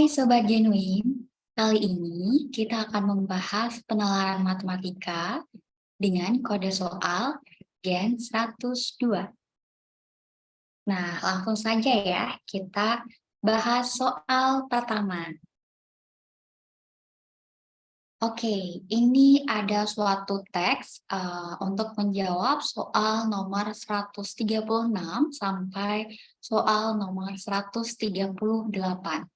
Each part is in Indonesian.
Hai Sobat Genuine, kali ini kita akan membahas penalaran matematika dengan kode soal Gen 102. Nah, langsung saja ya, kita bahas soal pertama. Oke, ini ada suatu teks untuk menjawab soal nomor 136 sampai soal nomor 138.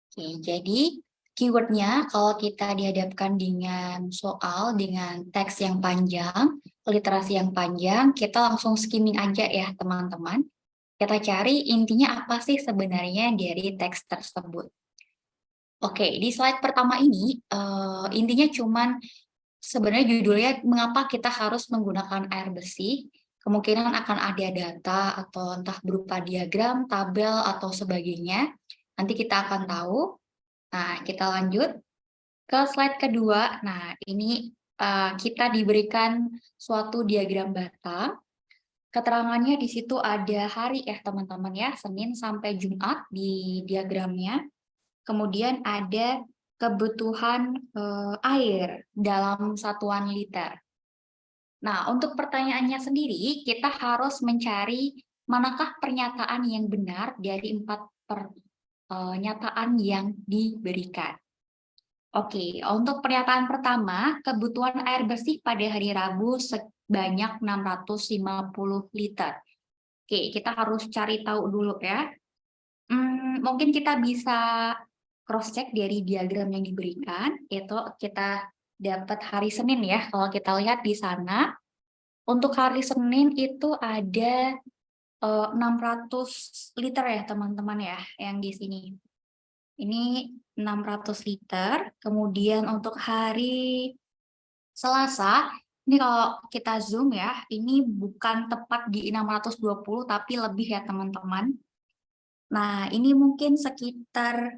Oke, jadi keywordnya kalau kita dihadapkan dengan soal dengan teks yang panjang, literasi yang panjang, kita langsung skimming aja ya teman-teman. Kita cari intinya apa sih sebenarnya dari teks tersebut. Oke, di slide pertama ini intinya cuman sebenarnya judulnya mengapa kita harus menggunakan air bersih. Kemungkinan akan ada data atau entah berupa diagram, tabel, atau sebagainya. Nanti kita akan tahu. Nah, kita lanjut ke slide kedua. Nah, ini kita diberikan suatu diagram bata. Keterangannya di situ ada hari ya teman-teman ya, Senin sampai Jumat di diagramnya. Kemudian ada kebutuhan air dalam satuan liter. Nah, untuk pertanyaannya sendiri, kita harus mencari manakah pernyataan yang benar dari 4 pernyataan yang diberikan. Oke, untuk pernyataan pertama, kebutuhan air bersih pada hari Rabu sebanyak 650 liter. Oke, kita harus cari tahu dulu ya. Mungkin kita bisa cross-check dari diagram yang diberikan, itu kita dapat hari Senin ya. Kalau kita lihat di sana, untuk hari Senin itu ada 600 liter ya teman-teman ya, yang di sini. Ini 600 liter. Kemudian untuk hari Selasa, ini kalau kita zoom ya, ini bukan tepat di 620 tapi lebih ya teman-teman. Nah, ini mungkin sekitar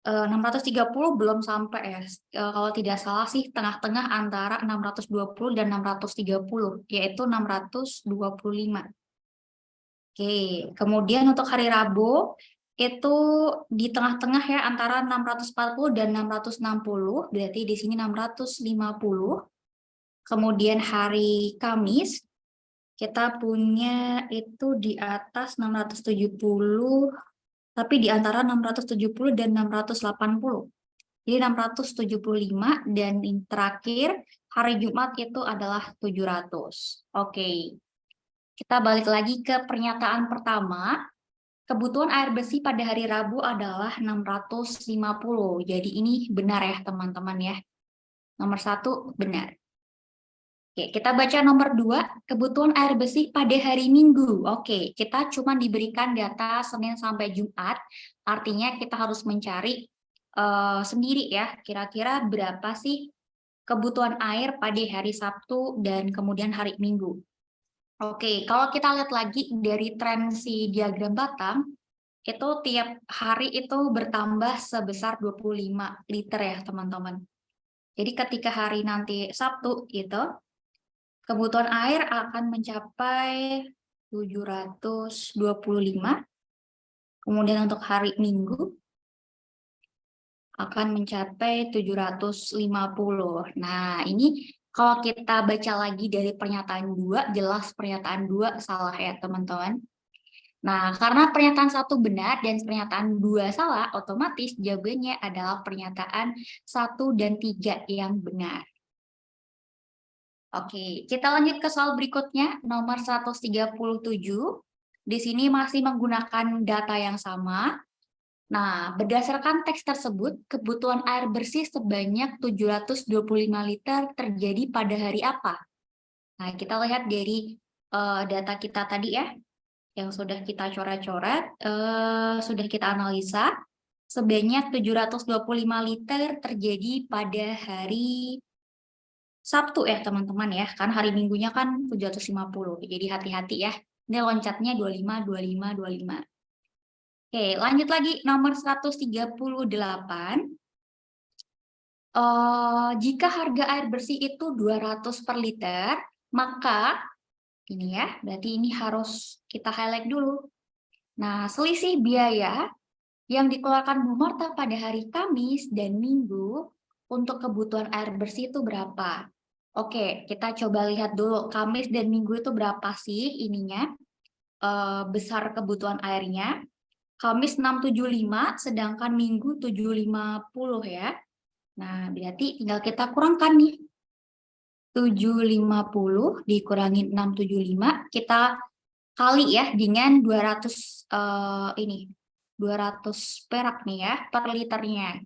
630 belum sampai ya. Kalau tidak salah sih tengah-tengah antara 620 dan 630, yaitu 625. Oke, kemudian untuk hari Rabu itu di tengah-tengah ya antara 640 dan 660, berarti di sini 650. Kemudian hari Kamis kita punya itu di atas 670, tapi di antara 670 dan 680. Jadi 675 dan yang terakhir hari Jumat itu adalah 700. Oke. Kita balik lagi ke pernyataan pertama. Kebutuhan air bersih pada hari Rabu adalah 650. Jadi ini benar ya teman-teman ya. Nomor 1 benar. Oke, kita baca nomor 2. Kebutuhan air bersih pada hari Minggu. Oke, kita cuma diberikan data Senin sampai Jumat. Artinya kita harus mencari sendiri ya. Kira-kira berapa sih kebutuhan air pada hari Sabtu dan kemudian hari Minggu. Oke, kalau kita lihat lagi dari tren si diagram batang, itu tiap hari itu bertambah sebesar 25 liter ya teman-teman. Jadi ketika hari nanti Sabtu itu, kebutuhan air akan mencapai 725. Kemudian untuk hari Minggu akan mencapai 750. Nah, ini kalau kita baca lagi dari pernyataan 2, jelas pernyataan 2 salah ya teman-teman. Nah, karena pernyataan 1 benar dan pernyataan 2 salah, otomatis jawabannya adalah pernyataan 1 dan 3 yang benar. Oke, kita lanjut ke soal berikutnya, nomor 137. Di sini masih menggunakan data yang sama. Nah, berdasarkan teks tersebut, kebutuhan air bersih sebanyak 725 liter terjadi pada hari apa? Nah, kita lihat dari data kita tadi ya, yang sudah kita coret-coret, sudah kita analisa, sebanyak 725 liter terjadi pada hari Sabtu ya teman-teman ya, kan hari Minggunya kan 750, jadi hati-hati ya, ini loncatnya 25, 25, 25. Oke, lanjut lagi nomor 138. Jika harga air bersih itu 200 per liter, maka ini ya, berarti ini harus kita highlight dulu. Nah, selisih biaya Yang dikeluarkan Bu Marta pada hari Kamis dan Minggu untuk kebutuhan air bersih itu berapa? Oke, kita coba lihat dulu Kamis dan Minggu itu berapa sih ininya, besar kebutuhan airnya. Kamis 675, sedangkan Minggu 750 ya. Nah, berarti tinggal kita kurangkan nih. 750 dikurangi 675, kita kali ya dengan 200 ini 200 perak nih ya per liternya.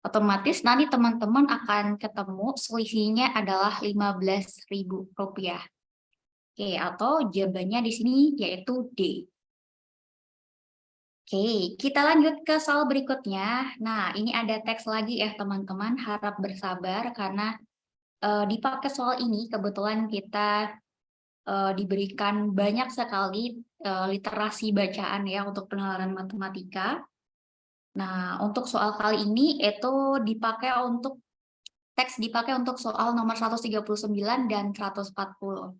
Otomatis nanti teman-teman akan ketemu selisihnya adalah Rp15.000. Oke, atau jawabannya di sini yaitu D. Oke, kita lanjut ke soal berikutnya. Nah, ini ada teks lagi ya teman-teman, harap bersabar karena dipakai soal ini kebetulan kita diberikan banyak sekali literasi bacaan ya untuk penalaran matematika. Nah, untuk soal kali ini itu teks dipakai untuk soal nomor 139 dan 140.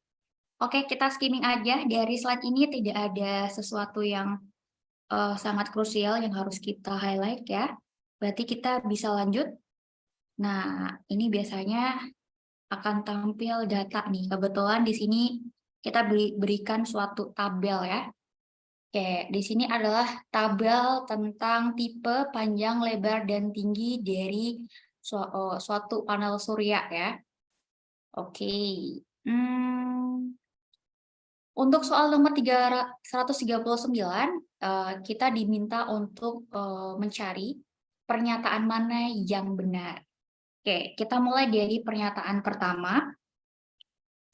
Oke, kita skimming aja. Dari slide ini tidak ada sesuatu yang sangat krusial yang harus kita highlight ya. Berarti kita bisa lanjut. Nah, ini biasanya akan tampil data nih. Kebetulan di sini kita berikan suatu tabel ya. Oke, di sini adalah tabel tentang tipe, panjang, lebar, dan tinggi dari suatu panel surya ya. Oke. Untuk soal nomor 139, kita diminta untuk mencari pernyataan mana yang benar. Oke, kita mulai dari pernyataan pertama.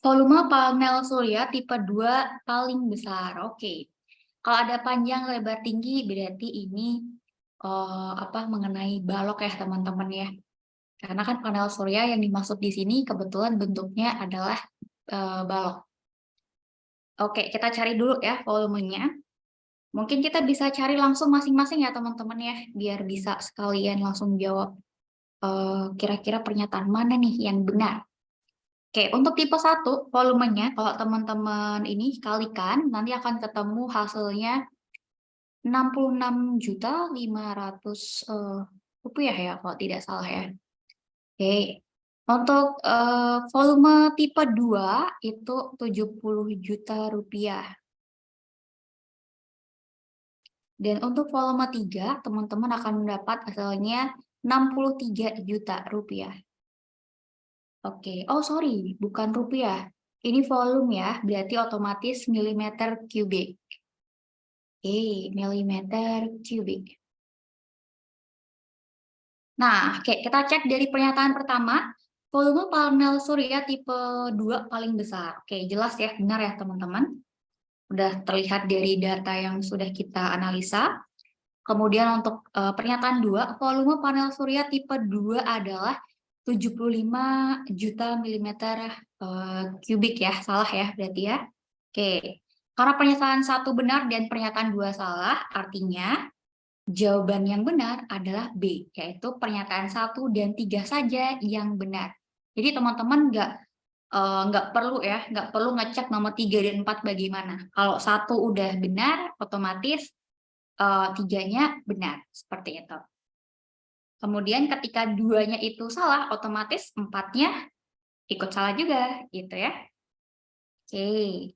Volume panel surya tipe 2 paling besar. Oke. Kalau ada panjang, lebar, tinggi, berarti ini mengenai balok ya teman-teman ya. Karena kan panel surya yang dimaksud di sini kebetulan bentuknya adalah balok. Oke, kita cari dulu ya volumenya. Mungkin kita bisa cari langsung masing-masing ya teman-teman ya, biar bisa sekalian langsung jawab kira-kira pernyataan mana nih yang benar. Oke, untuk tipe 1 volumenya kalau teman-teman ini kalikan nanti akan ketemu hasilnya 66.500 rupiah ya kalau tidak salah ya. Oke. Untuk volume tipe 2 itu 70 juta rupiah. Dan untuk volume 3 teman-teman akan mendapat hasilnya 63 juta rupiah. Oke, oh sorry, bukan rupiah. Ini volume ya, berarti otomatis milimeter kubik. Oke, milimeter kubik. Nah, oke, kita cek dari pernyataan pertama, volume panel surya tipe 2 paling besar. Oke, jelas ya, benar ya teman-teman. Udah terlihat dari data yang sudah kita analisa. Kemudian untuk pernyataan 2, volume panel surya tipe 2 adalah 75 juta milimeter kubik ya, salah ya berarti ya. Oke, karena pernyataan 1 benar dan pernyataan 2 salah, artinya jawaban yang benar adalah B, yaitu pernyataan 1 dan 3 saja yang benar. Jadi teman-teman nggak perlu ya, nggak perlu ngecek nomor 3 dan 4 bagaimana. Kalau 1 udah benar, otomatis 3-nya benar, seperti itu. Kemudian ketika 2-nya itu salah, otomatis 4-nya ikut salah juga, gitu ya. Oke,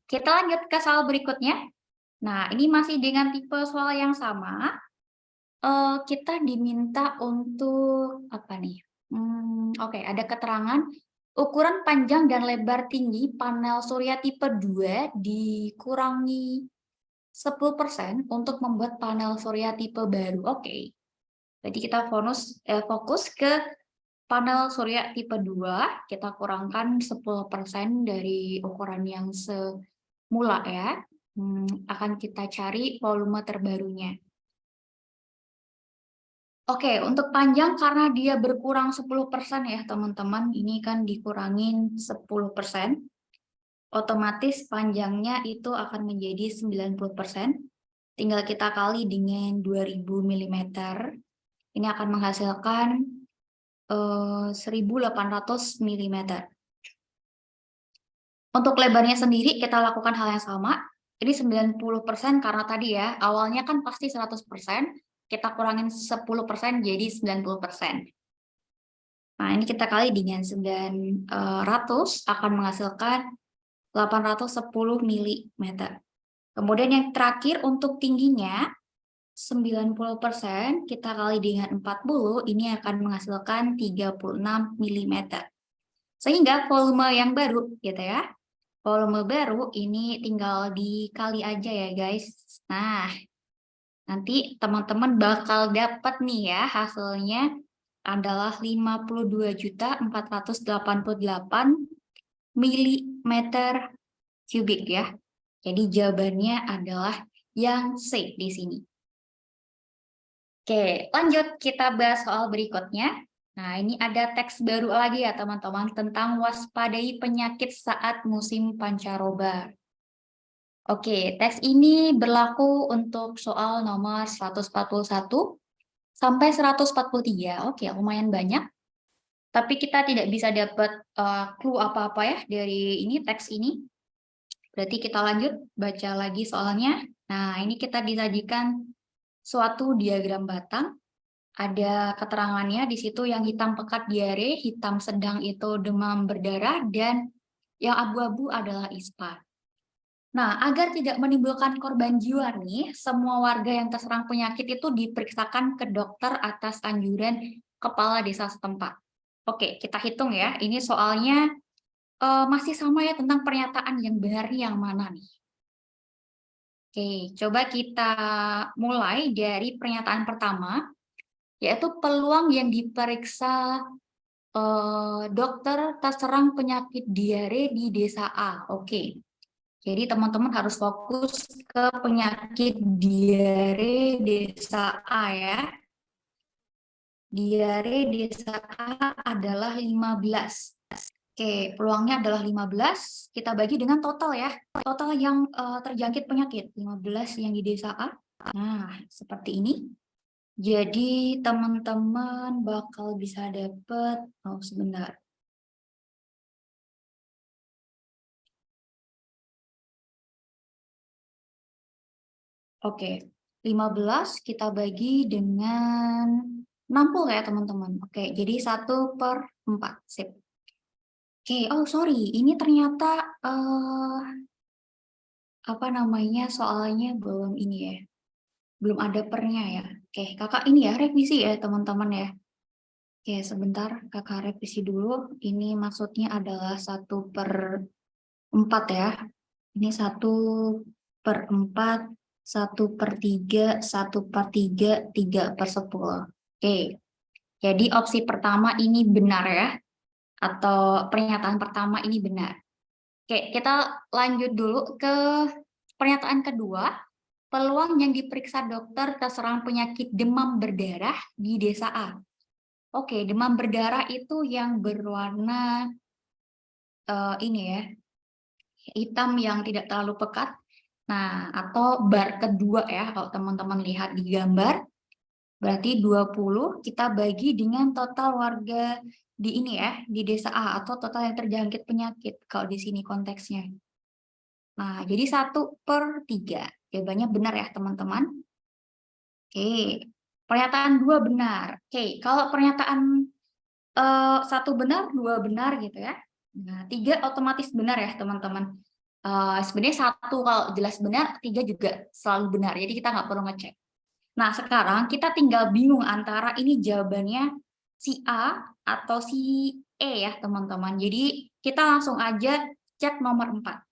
kita lanjut ke soal berikutnya. Nah, ini masih dengan tipe soal yang sama. Kita diminta untuk apa nih? Oke, ada keterangan ukuran panjang dan lebar tinggi panel surya tipe 2 dikurangi 10% untuk membuat panel surya tipe baru. Oke. Jadi kita fokus ke panel surya tipe 2, kita kurangkan 10% dari ukuran yang semula ya. Akan kita cari volume terbarunya. Oke, untuk panjang karena dia berkurang 10% ya teman-teman, ini kan dikurangin 10%, otomatis panjangnya itu akan menjadi 90%, tinggal kita kali dengan 2000 mm, ini akan menghasilkan 1800 mm. Untuk lebarnya sendiri kita lakukan hal yang sama, ini 90% karena tadi ya, awalnya kan pasti 100%, kita kurangin 10% jadi 90%. Nah, ini kita kali dengan 900 akan menghasilkan 810 mm. Kemudian yang terakhir untuk tingginya 90% kita kali dengan 40 ini akan menghasilkan 36 mm. Sehingga volume yang baru gitu ya. Volume baru ini tinggal dikali aja ya guys. Nah, nanti teman-teman bakal dapat nih ya hasilnya adalah 52.488 mm kubik ya. Jadi jawabannya adalah yang C di sini. Oke, lanjut kita bahas soal berikutnya. Nah, ini ada teks baru lagi ya teman-teman tentang waspadai penyakit saat musim pancaroba. Oke, teks ini berlaku untuk soal nomor 141 sampai 143. Oke, lumayan banyak. Tapi kita tidak bisa dapat clue apa-apa ya dari ini teks ini. Berarti kita lanjut baca lagi soalnya. Nah, ini kita disajikan suatu diagram batang. Ada keterangannya di situ yang hitam pekat diare, hitam sedang itu demam berdarah, dan yang abu-abu adalah ISPA. Nah, agar tidak menimbulkan korban jiwa nih, semua warga yang terserang penyakit itu diperiksakan ke dokter atas anjuran kepala desa setempat. Oke, kita hitung ya. Ini soalnya masih sama ya tentang pernyataan yang benar yang mana nih. Oke, coba kita mulai dari pernyataan pertama, yaitu peluang yang diperiksa dokter terserang penyakit diare di desa A. Oke, jadi teman-teman harus fokus ke penyakit diare desa A ya. Diare desa A adalah 15. Oke, peluangnya adalah 15. Kita bagi dengan total ya. Total yang terjangkit penyakit. 15 yang di desa A. Nah, seperti ini. Jadi teman-teman bakal bisa dapat, oh sebentar. Oke, 15 kita bagi dengan 60 ya teman-teman. Oke, jadi 1/4. Sip. Oke, oh sorry, ini ternyata apa namanya soalnya belum ini ya. Belum ada pernya ya. Oke, kakak ini ya revisi ya teman-teman ya. Oke, sebentar kakak revisi dulu. Ini maksudnya adalah 1/4 ya. Ini 1/4, 1/3, 1/3, 3/10. Oke, jadi opsi pertama ini benar ya. Atau pernyataan pertama ini benar. Oke, kita lanjut dulu ke pernyataan kedua. Peluang yang diperiksa dokter terserang penyakit demam berdarah di desa A. Oke, demam berdarah itu yang berwarna ini ya, hitam yang tidak terlalu pekat. Nah, atau bar kedua ya, kalau teman-teman lihat di gambar, berarti 20 kita bagi dengan total warga di ini ya, di desa A, atau total yang terjangkit penyakit, kalau di sini konteksnya. Nah, jadi 1/3. Jawabannya benar ya, teman-teman. Oke, pernyataan 2 benar. Oke, kalau pernyataan 1 benar, 2 benar gitu ya. Nah, 3 otomatis benar ya, teman-teman. Sebenarnya 1 kalau jelas benar, 3 juga selalu benar. Jadi kita nggak perlu ngecek. Nah, sekarang kita tinggal bingung antara ini jawabannya si A atau si E ya, teman-teman. Jadi kita langsung aja cek nomor 4.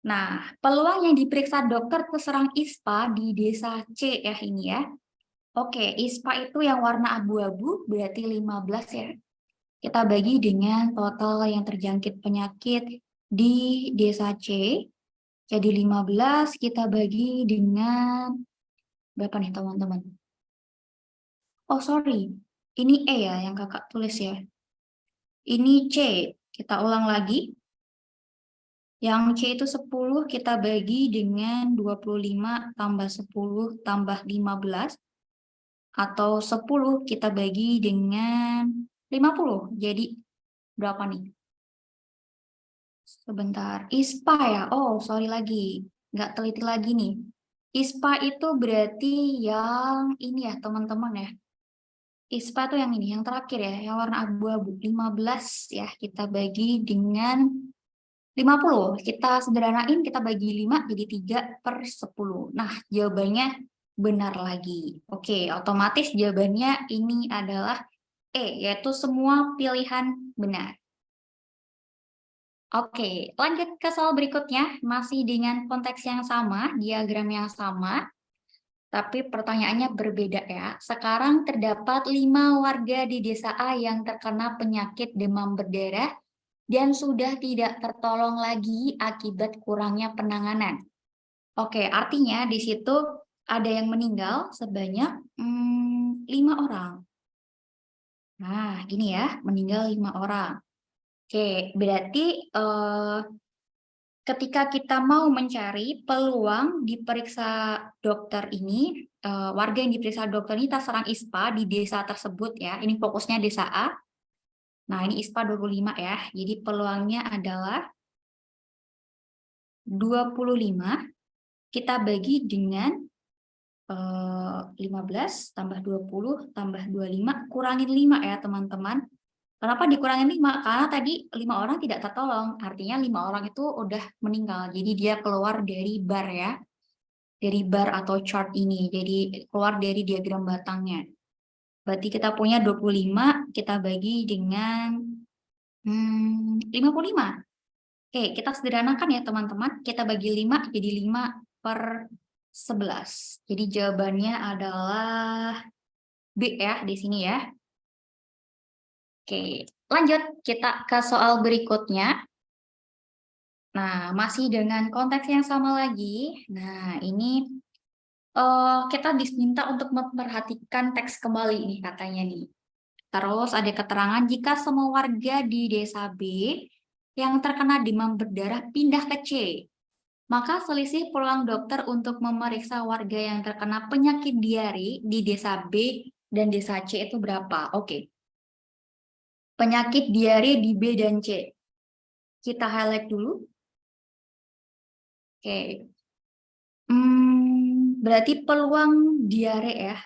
Nah, peluang yang diperiksa dokter terserang ISPA di desa C ya ini ya. Oke, ISPA itu yang warna abu-abu berarti 15 ya. Kita bagi dengan total yang terjangkit penyakit di desa C. Jadi 15 kita bagi dengan berapa nih teman-teman? Oh sorry, ini E ya yang kakak tulis ya. Ini C, kita ulang lagi. Yang C itu 10 kita bagi dengan 25 tambah 10 tambah 15. Atau 10 kita bagi dengan 50. Jadi berapa nih? Sebentar, ISPA ya? Oh, sorry lagi. Nggak teliti lagi nih. ISPA itu berarti yang ini ya, teman-teman ya. ISPA itu yang ini, yang terakhir ya, yang warna abu-abu. 15 ya, kita bagi dengan 50. Kita sederhanain, kita bagi 5 jadi 3/10. Nah, jawabannya benar lagi. Oke, otomatis jawabannya ini adalah E, yaitu semua pilihan benar. Oke, lanjut ke soal berikutnya, masih dengan konteks yang sama, diagram yang sama, tapi pertanyaannya berbeda ya. Sekarang terdapat 5 warga di desa A yang terkena penyakit demam berdarah dan sudah tidak tertolong lagi akibat kurangnya penanganan. Oke, artinya di situ ada yang meninggal sebanyak 5 orang. Nah, gini ya, meninggal 5 orang. Oke, berarti ketika kita mau mencari peluang diperiksa dokter ini, warga yang diperiksa dokter ini terserang ISPA di desa tersebut ya. Ini fokusnya desa A. Nah, ini ISPA 25 ya. Jadi peluangnya adalah 25 kita bagi dengan 15 tambah 20 tambah 25 kurangin 5 ya teman-teman. Kenapa dikurangin 5? Karena tadi 5 orang tidak tertolong, artinya 5 orang itu udah meninggal. Jadi dia keluar dari bar ya, dari bar atau chart ini. Jadi keluar dari diagram batangnya. Berarti kita punya 25, kita bagi dengan 55. Oke, kita sederhanakan ya teman-teman. Kita bagi 5 jadi 5/11. Jadi jawabannya adalah B ya di sini ya. Oke, lanjut kita ke soal berikutnya. Nah, masih dengan konteks yang sama lagi. Nah, ini kita diminta untuk memperhatikan teks kembali nih katanya nih. Terus ada keterangan jika semua warga di desa B yang terkena demam berdarah pindah ke C, maka selisih peluang dokter untuk memeriksa warga yang terkena penyakit diare di desa B dan desa C itu berapa? Oke. Penyakit diare di B dan C. Kita highlight dulu. Oke. Berarti peluang diare ya.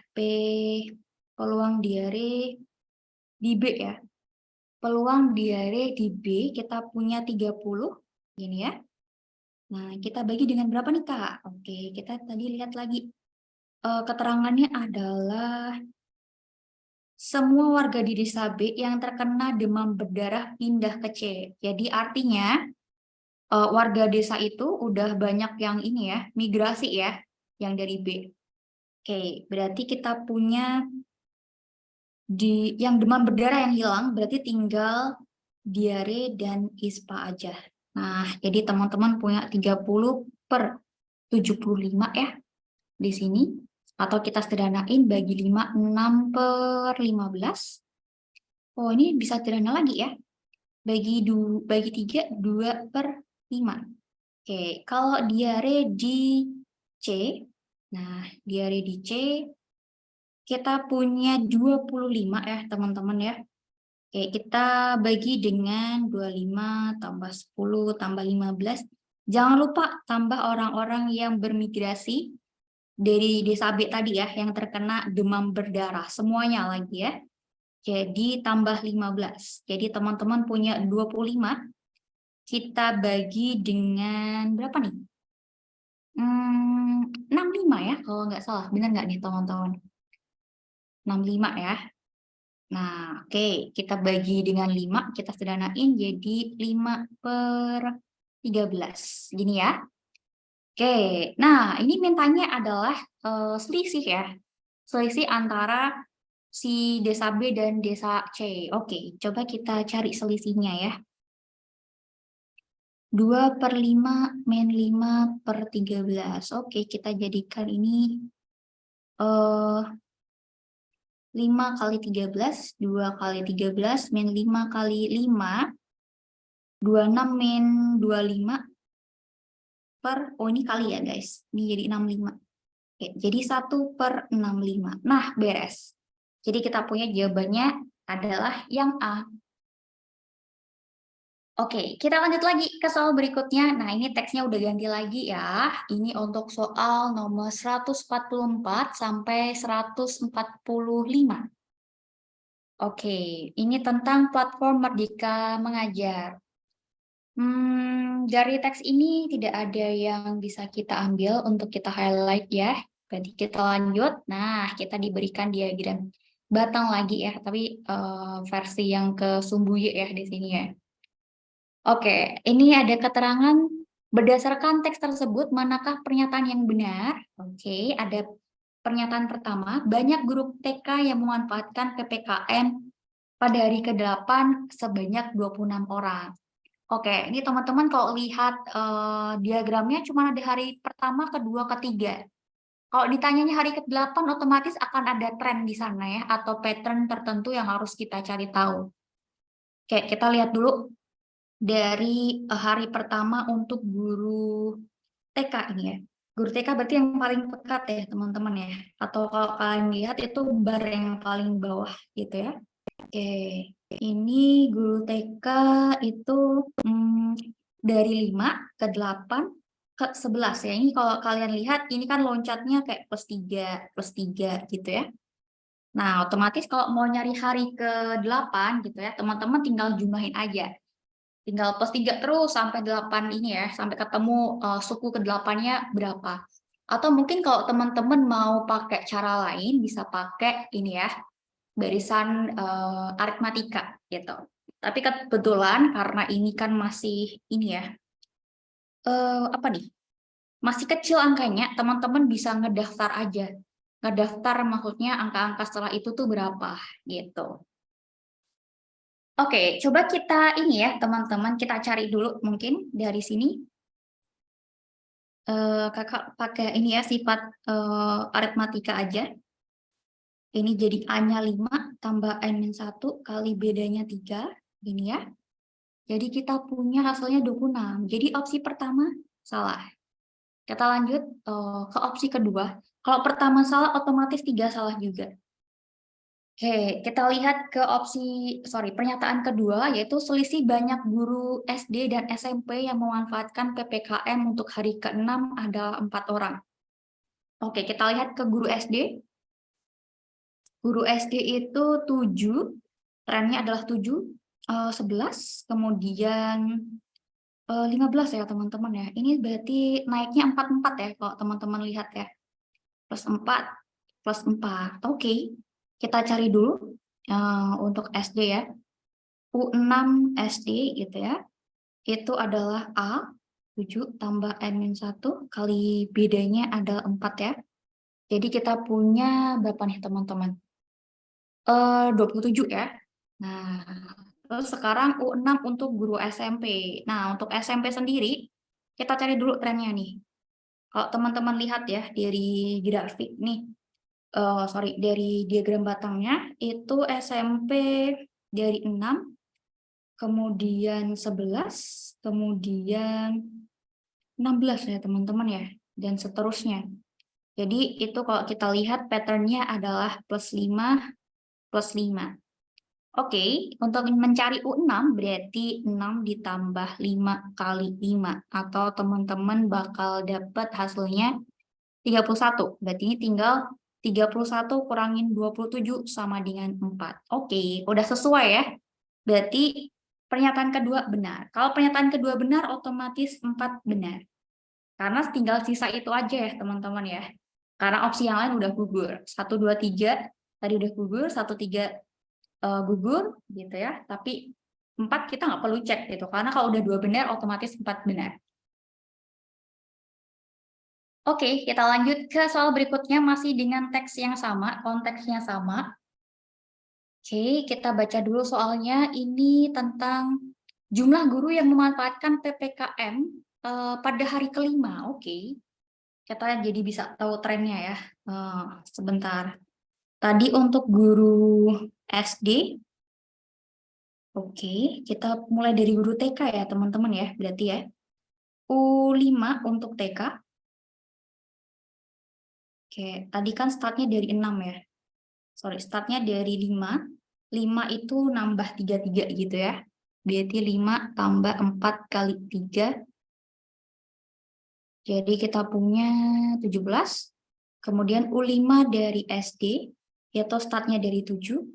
Peluang diare di B ya. Peluang diare di B kita punya 30. Ini ya. Nah, kita bagi dengan berapa nih, Kak? Oke, kita tadi lihat lagi. Keterangannya adalah semua warga di desa B yang terkena demam berdarah pindah ke C. Jadi artinya warga desa itu udah banyak yang ini ya, migrasi ya, yang dari B. Oke, berarti kita punya yang demam berdarah yang hilang, berarti tinggal diare dan ISPA aja. Nah, jadi teman-teman punya 30/75 ya di sini. Atau kita sederhanain bagi 5, 6/15. Oh, ini bisa sederhana lagi ya. Bagi 3, 2/5. Oke, kalau diare di C, nah diare di C, kita punya 25 ya teman-teman ya. Oke, kita bagi dengan 25 tambah 10 tambah 15. Jangan lupa tambah orang-orang yang bermigrasi dari desa B tadi ya, yang terkena demam berdarah. Semuanya lagi ya. Jadi tambah 15. Jadi teman-teman punya 25. Kita bagi dengan berapa nih? 65 ya, kalau nggak salah. Benar nggak nih teman-teman? 65 ya. Nah, oke. Kita bagi dengan 5, kita sederhanain jadi 5/13. Gini ya. Oke, nah ini mintanya adalah selisih ya. Selisih antara si desa B dan desa C. Oke, coba kita cari selisihnya ya. 2/5 min 5/13. Oke, kita jadikan ini 5 kali 13, 2 kali 13 min 5 kali 5, 26 min 25 oh ini kali ya guys, ini jadi 65. Oke, jadi 1/65. Nah, beres. Jadi kita punya jawabannya adalah yang A. Oke, kita lanjut lagi ke soal berikutnya. Nah, ini teksnya udah ganti lagi ya. Ini untuk soal nomor 144 sampai 145. Oke, ini tentang platform Merdeka Mengajar. Dari teks ini tidak ada yang bisa kita ambil untuk kita highlight ya. Berarti kita lanjut. Nah, kita diberikan diagram batang lagi ya, tapi versi yang ke Sumbuye ya di sini ya. Oke, ini ada keterangan berdasarkan teks tersebut, manakah pernyataan yang benar? Oke, ada pernyataan pertama, banyak guru TK yang memanfaatkan PPKM pada hari ke-8 sebanyak 26 orang. Oke, ini teman-teman kalau lihat diagramnya cuma ada hari pertama, kedua, ketiga. Kalau ditanyanya hari ke-8 otomatis akan ada tren di sana ya, atau pattern tertentu yang harus kita cari tahu. Oke, kita lihat dulu dari hari pertama untuk guru TK ini ya. Guru TK berarti yang paling pekat ya teman-teman ya. Atau kalau kalian lihat itu bar yang paling bawah gitu ya. Oke, ini guru TK itu dari 5 ke 8 ke 11 ya. Ini kalau kalian lihat ini kan loncatnya kayak plus 3 gitu ya. Nah, otomatis kalau mau nyari hari ke-8 gitu ya, teman-teman tinggal jumlahin aja. Tinggal plus 3 terus sampai 8 ini ya, sampai ketemu suku ke-8-nya berapa. Atau mungkin kalau teman-teman mau pakai cara lain, bisa pakai ini ya, barisan aritmatika gitu. Tapi kebetulan karena ini kan masih ini ya, apa nih? Masih kecil angkanya, teman-teman bisa ngedaftar aja. Ngedaftar maksudnya angka-angka setelah itu tuh berapa gitu. Oke, coba kita ini ya teman-teman, kita cari dulu mungkin dari sini. Kakak pakai ini ya sifat aritmatika aja. Ini jadi A-nya 5 tambah N-1 kali bedanya 3. Gini ya. Jadi kita punya hasilnya 26. Jadi opsi pertama salah. Kita lanjut ke opsi kedua. Kalau pertama salah, otomatis 3 salah juga. Oke, kita lihat ke pernyataan kedua, yaitu selisih banyak guru SD dan SMP yang memanfaatkan PPKM untuk hari ke-6 adalah 4 orang. Oke, kita lihat ke guru SD. Guru SD itu 7, trennya adalah 7, 11, kemudian 15 ya teman-teman ya. Ini berarti naiknya 4-4 ya kalau teman-teman lihat ya. Plus 4, plus 4. Oke, kita cari dulu untuk SD ya. U6 SD gitu ya. Itu adalah A, 7 tambah N-1 kali bedanya adalah 4 ya. Jadi kita punya berapa nih teman-teman? 27 ya. Nah, terus sekarang U6 untuk guru SMP. Nah, untuk SMP sendiri, kita cari dulu trennya nih. Kalau teman-teman lihat ya, dari grafik nih, dari diagram batangnya, itu SMP dari 6, kemudian 11, kemudian 16 ya teman-teman ya, dan seterusnya. Jadi itu kalau kita lihat patternnya adalah plus 5, plus 5. Oke, untuk mencari U6 berarti 6 ditambah 5 kali 5. Atau teman-teman bakal dapat hasilnya 31. Berarti ini tinggal 31 kurangin 27 sama dengan 4. Oke, udah sesuai ya. Berarti pernyataan kedua benar. Kalau pernyataan kedua benar, otomatis 4 benar. Karena tinggal sisa itu aja ya teman-teman ya. Karena opsi yang lain udah gugur. 1, 2, 3 tadi udah gugur, 1, 3 gugur gitu ya, tapi 4 kita nggak perlu cek gitu, karena kalau udah 2 benar otomatis 4 benar. Oke, kita lanjut ke soal berikutnya masih dengan teks yang sama, konteksnya sama. Oke, kita baca dulu soalnya, ini tentang jumlah guru yang memanfaatkan PPKM pada hari kelima. Oke, kita jadi bisa tahu trennya ya. Sebentar. Tadi untuk guru SD, oke, kita mulai dari guru TK ya teman-teman ya, berarti ya. U5 untuk TK. Oke, tadi kan startnya dari 6 ya. Sorry, startnya dari 5. 5 itu nambah 33 gitu ya. Berarti 5 tambah 4 kali 3. Jadi kita punya 17. Kemudian U5 dari SD, yaitu startnya dari 7,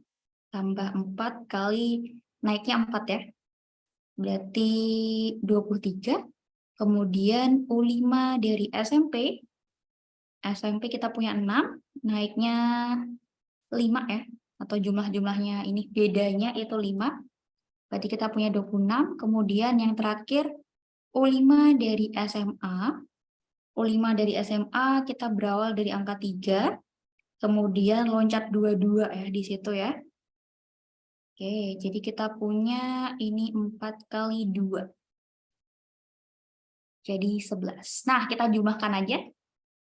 tambah 4 kali, naiknya 4 ya. Berarti 23. Kemudian U5 dari SMP, SMP kita punya 6, naiknya 5 ya. Atau jumlah-jumlahnya ini bedanya itu 5. Berarti kita punya 26. Kemudian yang terakhir U5 dari SMA. U5 dari SMA kita berawal dari angka 3, kemudian loncat 22 ya di situ ya. Oke, jadi kita punya ini 4 kali 2. Jadi 11. Nah, kita jumlahkan aja.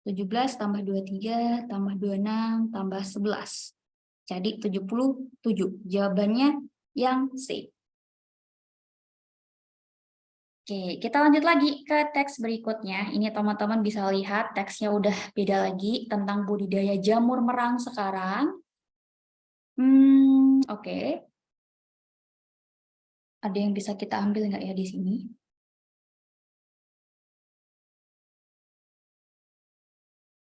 17 tambah 23 tambah 26 tambah 11. Jadi 77. Jawabannya yang C. Oke, kita lanjut lagi ke teks berikutnya. Ini teman-teman bisa lihat teksnya udah beda lagi tentang budidaya jamur merang sekarang. Oke. Ada yang bisa kita ambil nggak ya di sini?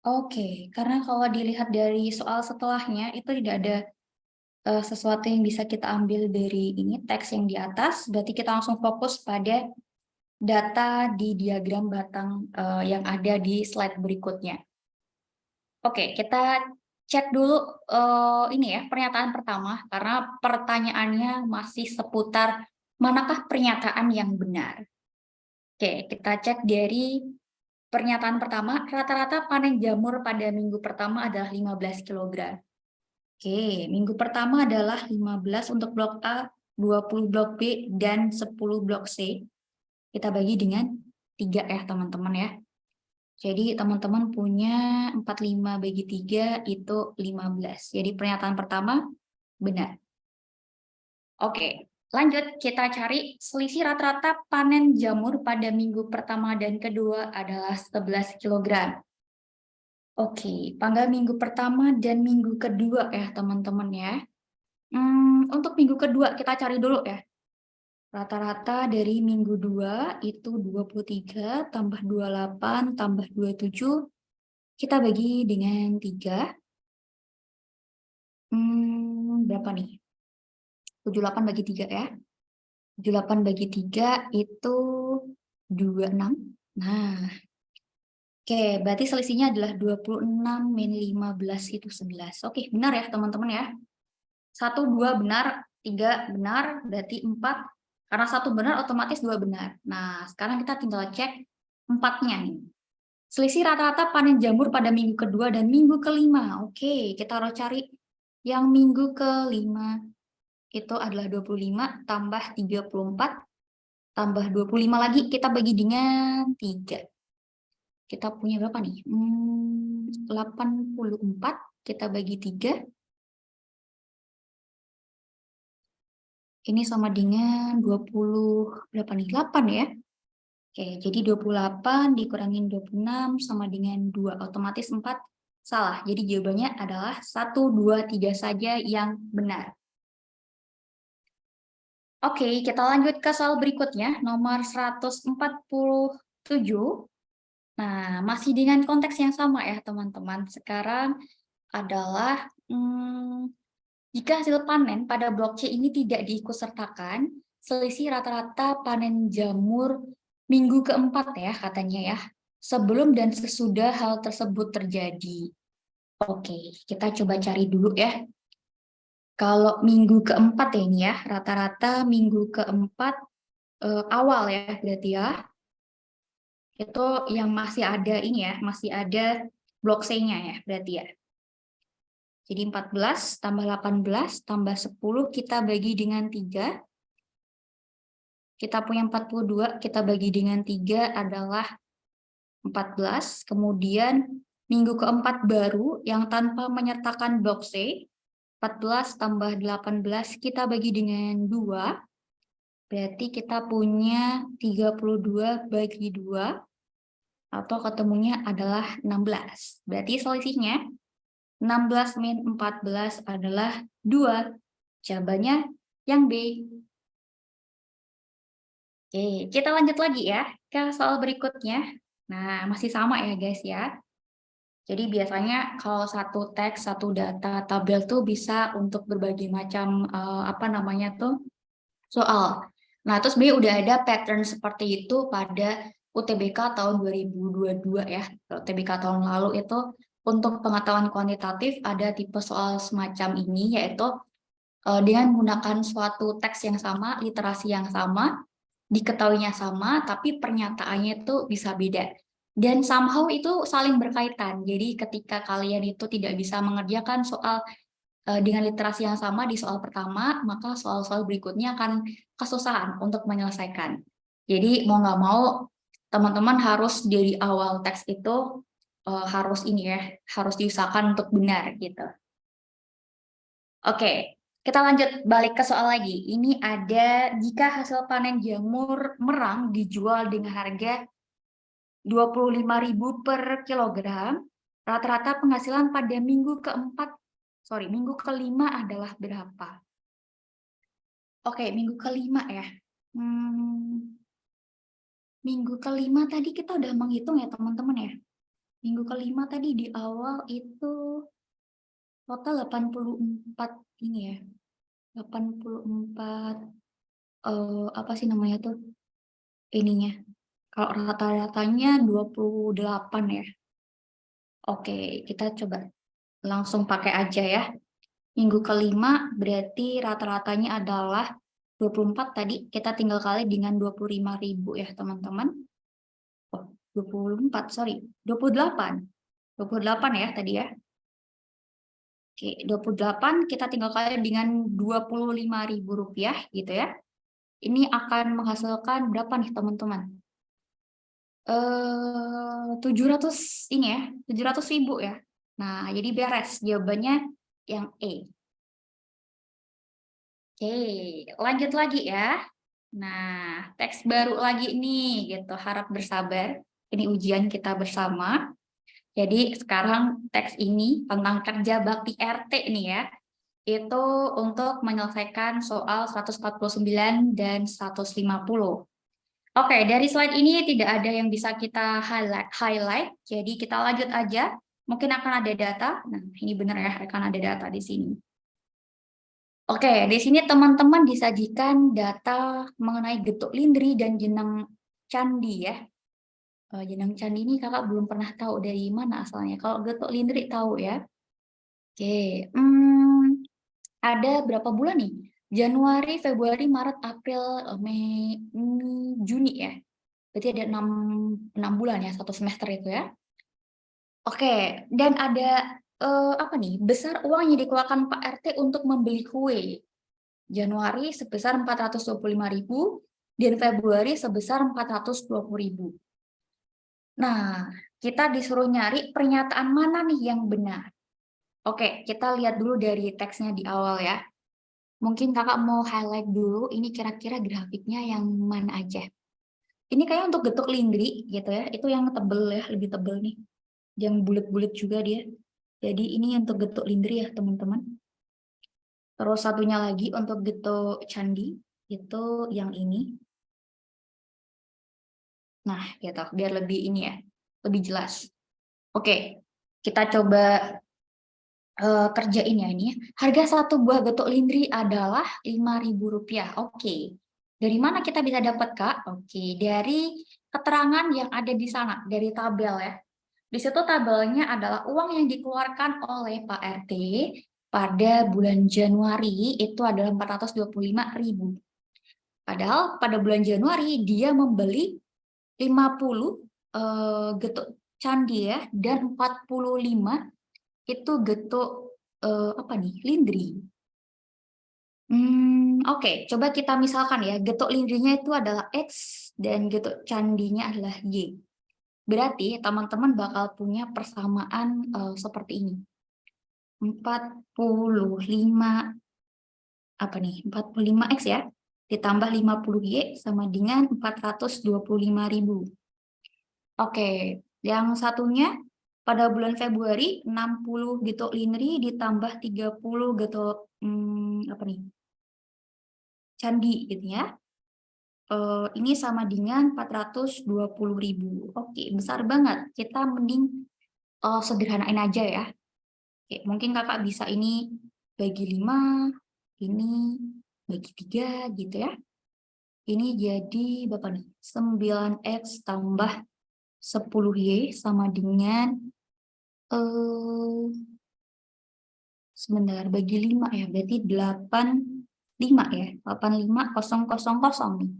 Oke, karena kalau dilihat dari soal setelahnya itu tidak ada sesuatu yang bisa kita ambil dari ini teks yang di atas. Berarti kita langsung fokus pada data di diagram batang yang ada di slide berikutnya. Oke, kita cek dulu ini ya pernyataan pertama karena pertanyaannya masih seputar manakah pernyataan yang benar. Oke, kita cek dari pernyataan pertama, rata-rata panen jamur pada minggu pertama adalah 15 kg. Oke, minggu pertama adalah 15 untuk blok A, 20 blok B, dan 10 blok C. Kita bagi dengan 3 ya teman-teman ya. Jadi teman-teman punya 45 bagi 3 itu 15. Jadi pernyataan pertama benar. Oke, lanjut kita cari selisih rata-rata panen jamur pada minggu pertama dan kedua adalah 11 kg. Oke, tanggal minggu pertama dan minggu kedua ya teman-teman ya. Untuk minggu kedua kita cari dulu ya. Rata-rata dari minggu 2 itu 23 tambah 28 tambah 27. Kita bagi dengan 3. Berapa nih? 78 bagi 3 ya. 78 bagi 3 itu 26. Nah, oke, berarti selisihnya adalah 26 min 15 itu 11. Oke, benar ya teman-teman ya. 1, 2 benar, 3 benar, berarti 4. Karena 1 benar, otomatis 2 benar. Nah, sekarang kita tinggal cek 4-nya nih. Selisih rata-rata panen jamur pada minggu kedua dan minggu kelima. Oke, kita harus cari yang minggu kelima. Itu adalah 25 tambah 34 tambah 25 lagi, kita bagi dengan 3. Kita punya berapa nih? 84, kita bagi 3. Ini sama dengan 20, berapa nih? 8 ya. Oke, jadi 28 dikurangin 26 sama dengan 2. Otomatis 4 salah. Jadi jawabannya adalah 1, 2, 3 saja yang benar. Oke, kita lanjut ke soal berikutnya, nomor 147. Nah, masih dengan konteks yang sama ya teman-teman. Sekarang adalah jika hasil panen pada blok C ini tidak diikutsertakan, selisih rata-rata panen jamur minggu keempat ya katanya ya, sebelum dan sesudah hal tersebut terjadi. Oke, kita coba cari dulu ya. Kalau minggu keempat ya ini ya, rata-rata minggu keempat awal ya berarti ya. Itu yang masih ada ini ya, masih ada blok C-nya ya berarti ya. Jadi 14 tambah 18 tambah 10 kita bagi dengan 3. Kita punya 42, kita bagi dengan 3 adalah 14. Kemudian minggu keempat baru yang tanpa menyertakan blok C, 14 tambah 18 kita bagi dengan 2. Berarti kita punya 32 bagi 2. Atau ketemunya adalah 16. Berarti selisihnya 16 min 14 adalah 2. Jawabannya yang B. Oke, kita lanjut lagi ya ke soal berikutnya. Nah, masih sama ya guys ya. Jadi biasanya kalau satu teks, satu data, tabel tuh bisa untuk berbagai macam apa namanya tuh soal. Nah, terus sebenarnya udah ada pattern seperti itu pada UTBK tahun 2022 ya. UTBK tahun lalu itu untuk pengetahuan kuantitatif ada tipe soal semacam ini, yaitu dengan menggunakan suatu teks yang sama, literasi yang sama, diketahuinya sama, tapi pernyataannya itu bisa beda. Dan somehow itu saling berkaitan. Jadi ketika kalian itu tidak bisa mengerjakan soal dengan literasi yang sama di soal pertama, maka soal-soal berikutnya akan kesusahan untuk menyelesaikan. Jadi mau nggak mau, teman-teman harus dari awal teks itu harus ini ya, harus diusahakan untuk benar gitu. Oke, kita lanjut balik ke soal lagi. Ini ada jika hasil panen jamur merang dijual dengan harga 25.000 per kilogram, rata-rata penghasilan pada minggu kelima adalah berapa? Oke, minggu kelima ya. Minggu kelima tadi kita udah menghitung ya teman-teman ya. Minggu kelima tadi di awal itu total 84 ini ya. 84 apa sih namanya tuh ininya. Kalau rata-ratanya 28 ya. Oke, kita coba langsung pakai aja ya. Minggu kelima berarti rata-ratanya adalah 24 tadi. Kita tinggal kali dengan 25.000 ya teman-teman. Oh, 24, sorry. 28. 28 ya tadi ya. Oke, 28 kita tinggal kali dengan 25.000 rupiah gitu ya. Ini akan menghasilkan berapa nih teman-teman? 700 ini ya, 700.000 ya. Nah, jadi beres jawabannya yang E. Oke, lanjut lagi ya. Nah, teks baru lagi nih gitu, harap bersabar. Ini ujian kita bersama. Jadi sekarang teks ini tentang kerja bakti RT nih ya. Itu untuk menyelesaikan soal 149 dan 150. Oke, dari slide ini tidak ada yang bisa kita highlight, jadi kita lanjut aja. Mungkin akan ada data. Nah, ini benar ya, akan ada data di sini. Oke, di sini teman-teman disajikan data mengenai getuk lindri dan jenang candi ya. Jenang candi ini kakak belum pernah tahu dari mana asalnya. Kalau getuk lindri tahu ya. Oke, ada berapa bulan nih? Januari, Februari, Maret, April, Mei, Juni ya. Berarti ada 6 bulan ya, satu semester itu ya. Oke, dan ada apa nih? Besar uang yang dikeluarkan Pak RT untuk membeli kue. Januari sebesar 425.000 dan Februari sebesar 420.000. Nah, kita disuruh nyari pernyataan mana nih yang benar. Oke, kita lihat dulu dari teksnya di awal ya. Mungkin kakak mau highlight dulu ini kira-kira grafiknya yang mana aja. Ini kayak untuk getuk lindri gitu ya, itu yang tebel ya, lebih tebel nih. Yang bulat-bulat juga dia. Jadi ini untuk getuk lindri ya teman-teman. Terus satunya lagi untuk getuk candi, itu yang ini. Nah gitu, biar lebih ini ya, lebih jelas. Oke, kita coba kerjain ya ini ya. Harga satu buah getuk lindri adalah Rp5.000. Oke. Dari mana kita bisa dapat, Kak? Oke, dari keterangan yang ada di sana, dari tabel ya. Di situ tabelnya adalah uang yang dikeluarkan oleh Pak RT pada bulan Januari itu adalah 425.000. Padahal pada bulan Januari dia membeli 50 getuk candi ya, dan 45 itu getuk apa nih? Lindri. Oke, coba kita misalkan ya, getuk lindrinya itu adalah X dan getuk candinya adalah Y. Berarti teman-teman bakal punya persamaan seperti ini. 45 apa nih? 45X ya. Ditambah 50Y sama dengan 425.000. Oke, yang satunya pada bulan Februari 60 getuk lindri ditambah 30 getuk apa nih? Candi gitu ya. ini sama dengan 420.000. Oke, besar banget. Kita mending sederhanain aja ya. Oke, mungkin kakak bisa ini bagi 5, ini bagi 3 gitu ya. Ini jadi berapa nih? 9x tambah 10y sama dengan sebentar, bagi 5 ya, berarti 85 ya, 85000 nih.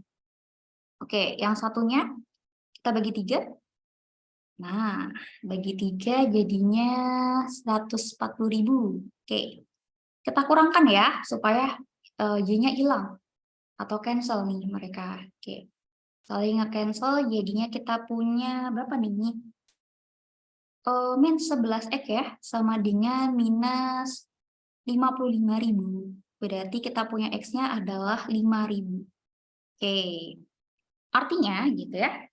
Oke, yang satunya kita bagi 3. Nah, bagi 3 jadinya 140.000. Oke, kita kurangkan ya, supaya y-nya hilang atau cancel nih mereka. Oke, saling nge-cancel, jadinya kita punya berapa nih? Min 11x ya, sama dengan minus 55.000. Berarti kita punya X-nya adalah 5.000. Oke, artinya gitu ya,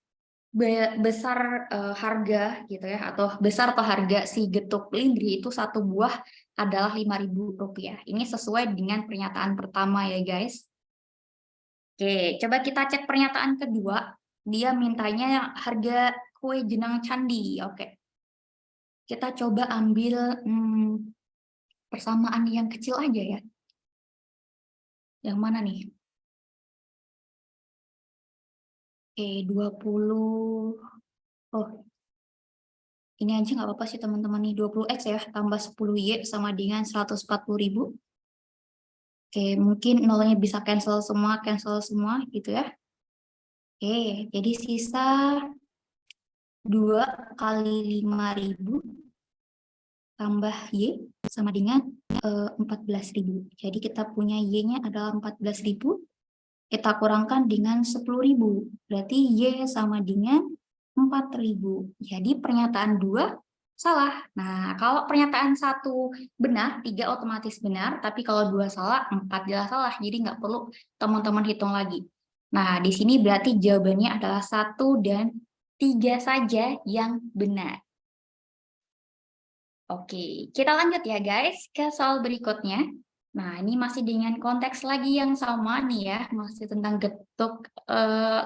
besar harga gitu ya, atau besar atau harga si getuk lindri itu satu buah adalah Rp5.000. Ini sesuai dengan pernyataan pertama ya guys. Oke, coba kita cek pernyataan kedua. Dia mintanya harga kue jenang candi. Oke, kita coba ambil persamaan yang kecil aja ya. Yang mana nih? Oke, 20. Oh, ini aja nggak apa-apa sih teman-teman nih. 20x ya, tambah 10y sama dengan 140.000. Oke, mungkin nolnya bisa cancel semua gitu ya. Oke, jadi sisa 2 kali 5.000 tambah y sama dengan 14.000. Jadi kita punya y-nya adalah 14.000. Kita kurangkan dengan 10.000. Berarti y sama dengan 4.000. Jadi pernyataan 2 salah. Nah, kalau pernyataan 1 benar, 3 otomatis benar. Tapi kalau 2 salah, 4 jelas salah. Jadi nggak perlu teman-teman hitung lagi. Nah, di sini berarti jawabannya adalah 1 dan 3 saja yang benar. Oke, kita lanjut ya guys ke soal berikutnya. Nah, ini masih dengan konteks lagi yang sama nih ya, masih tentang getuk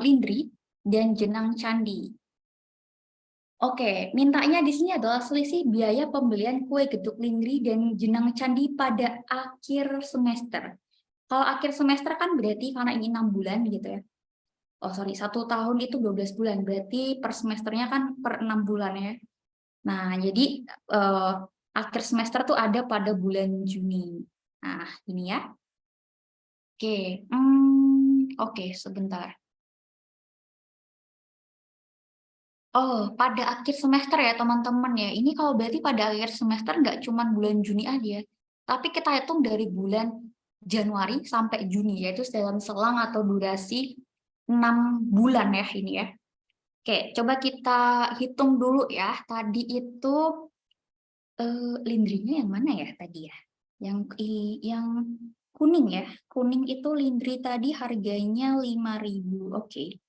lindri dan jenang candi. Oke, mintanya di sini adalah selisih biaya pembelian kue getuk lindri dan jenang candi pada akhir semester. Kalau akhir semester kan berarti karena ini 6 bulan gitu ya. Oh sorry, 1 tahun itu 12 bulan, berarti per semesternya kan per 6 bulan ya. Nah, jadi akhir semester tuh ada pada bulan Juni. Nah, ini ya. Oke, oke, sebentar. Oh, pada akhir semester ya teman-teman ya. Ini kalau berarti pada akhir semester nggak cuma bulan Juni aja, tapi kita hitung dari bulan Januari sampai Juni, yaitu dalam selang atau durasi 6 bulan ya ini ya. Oke, coba kita hitung dulu ya. Tadi itu lindrinya yang mana ya tadi ya? Yang kuning ya. Kuning itu lindri tadi harganya 5.000. Oke.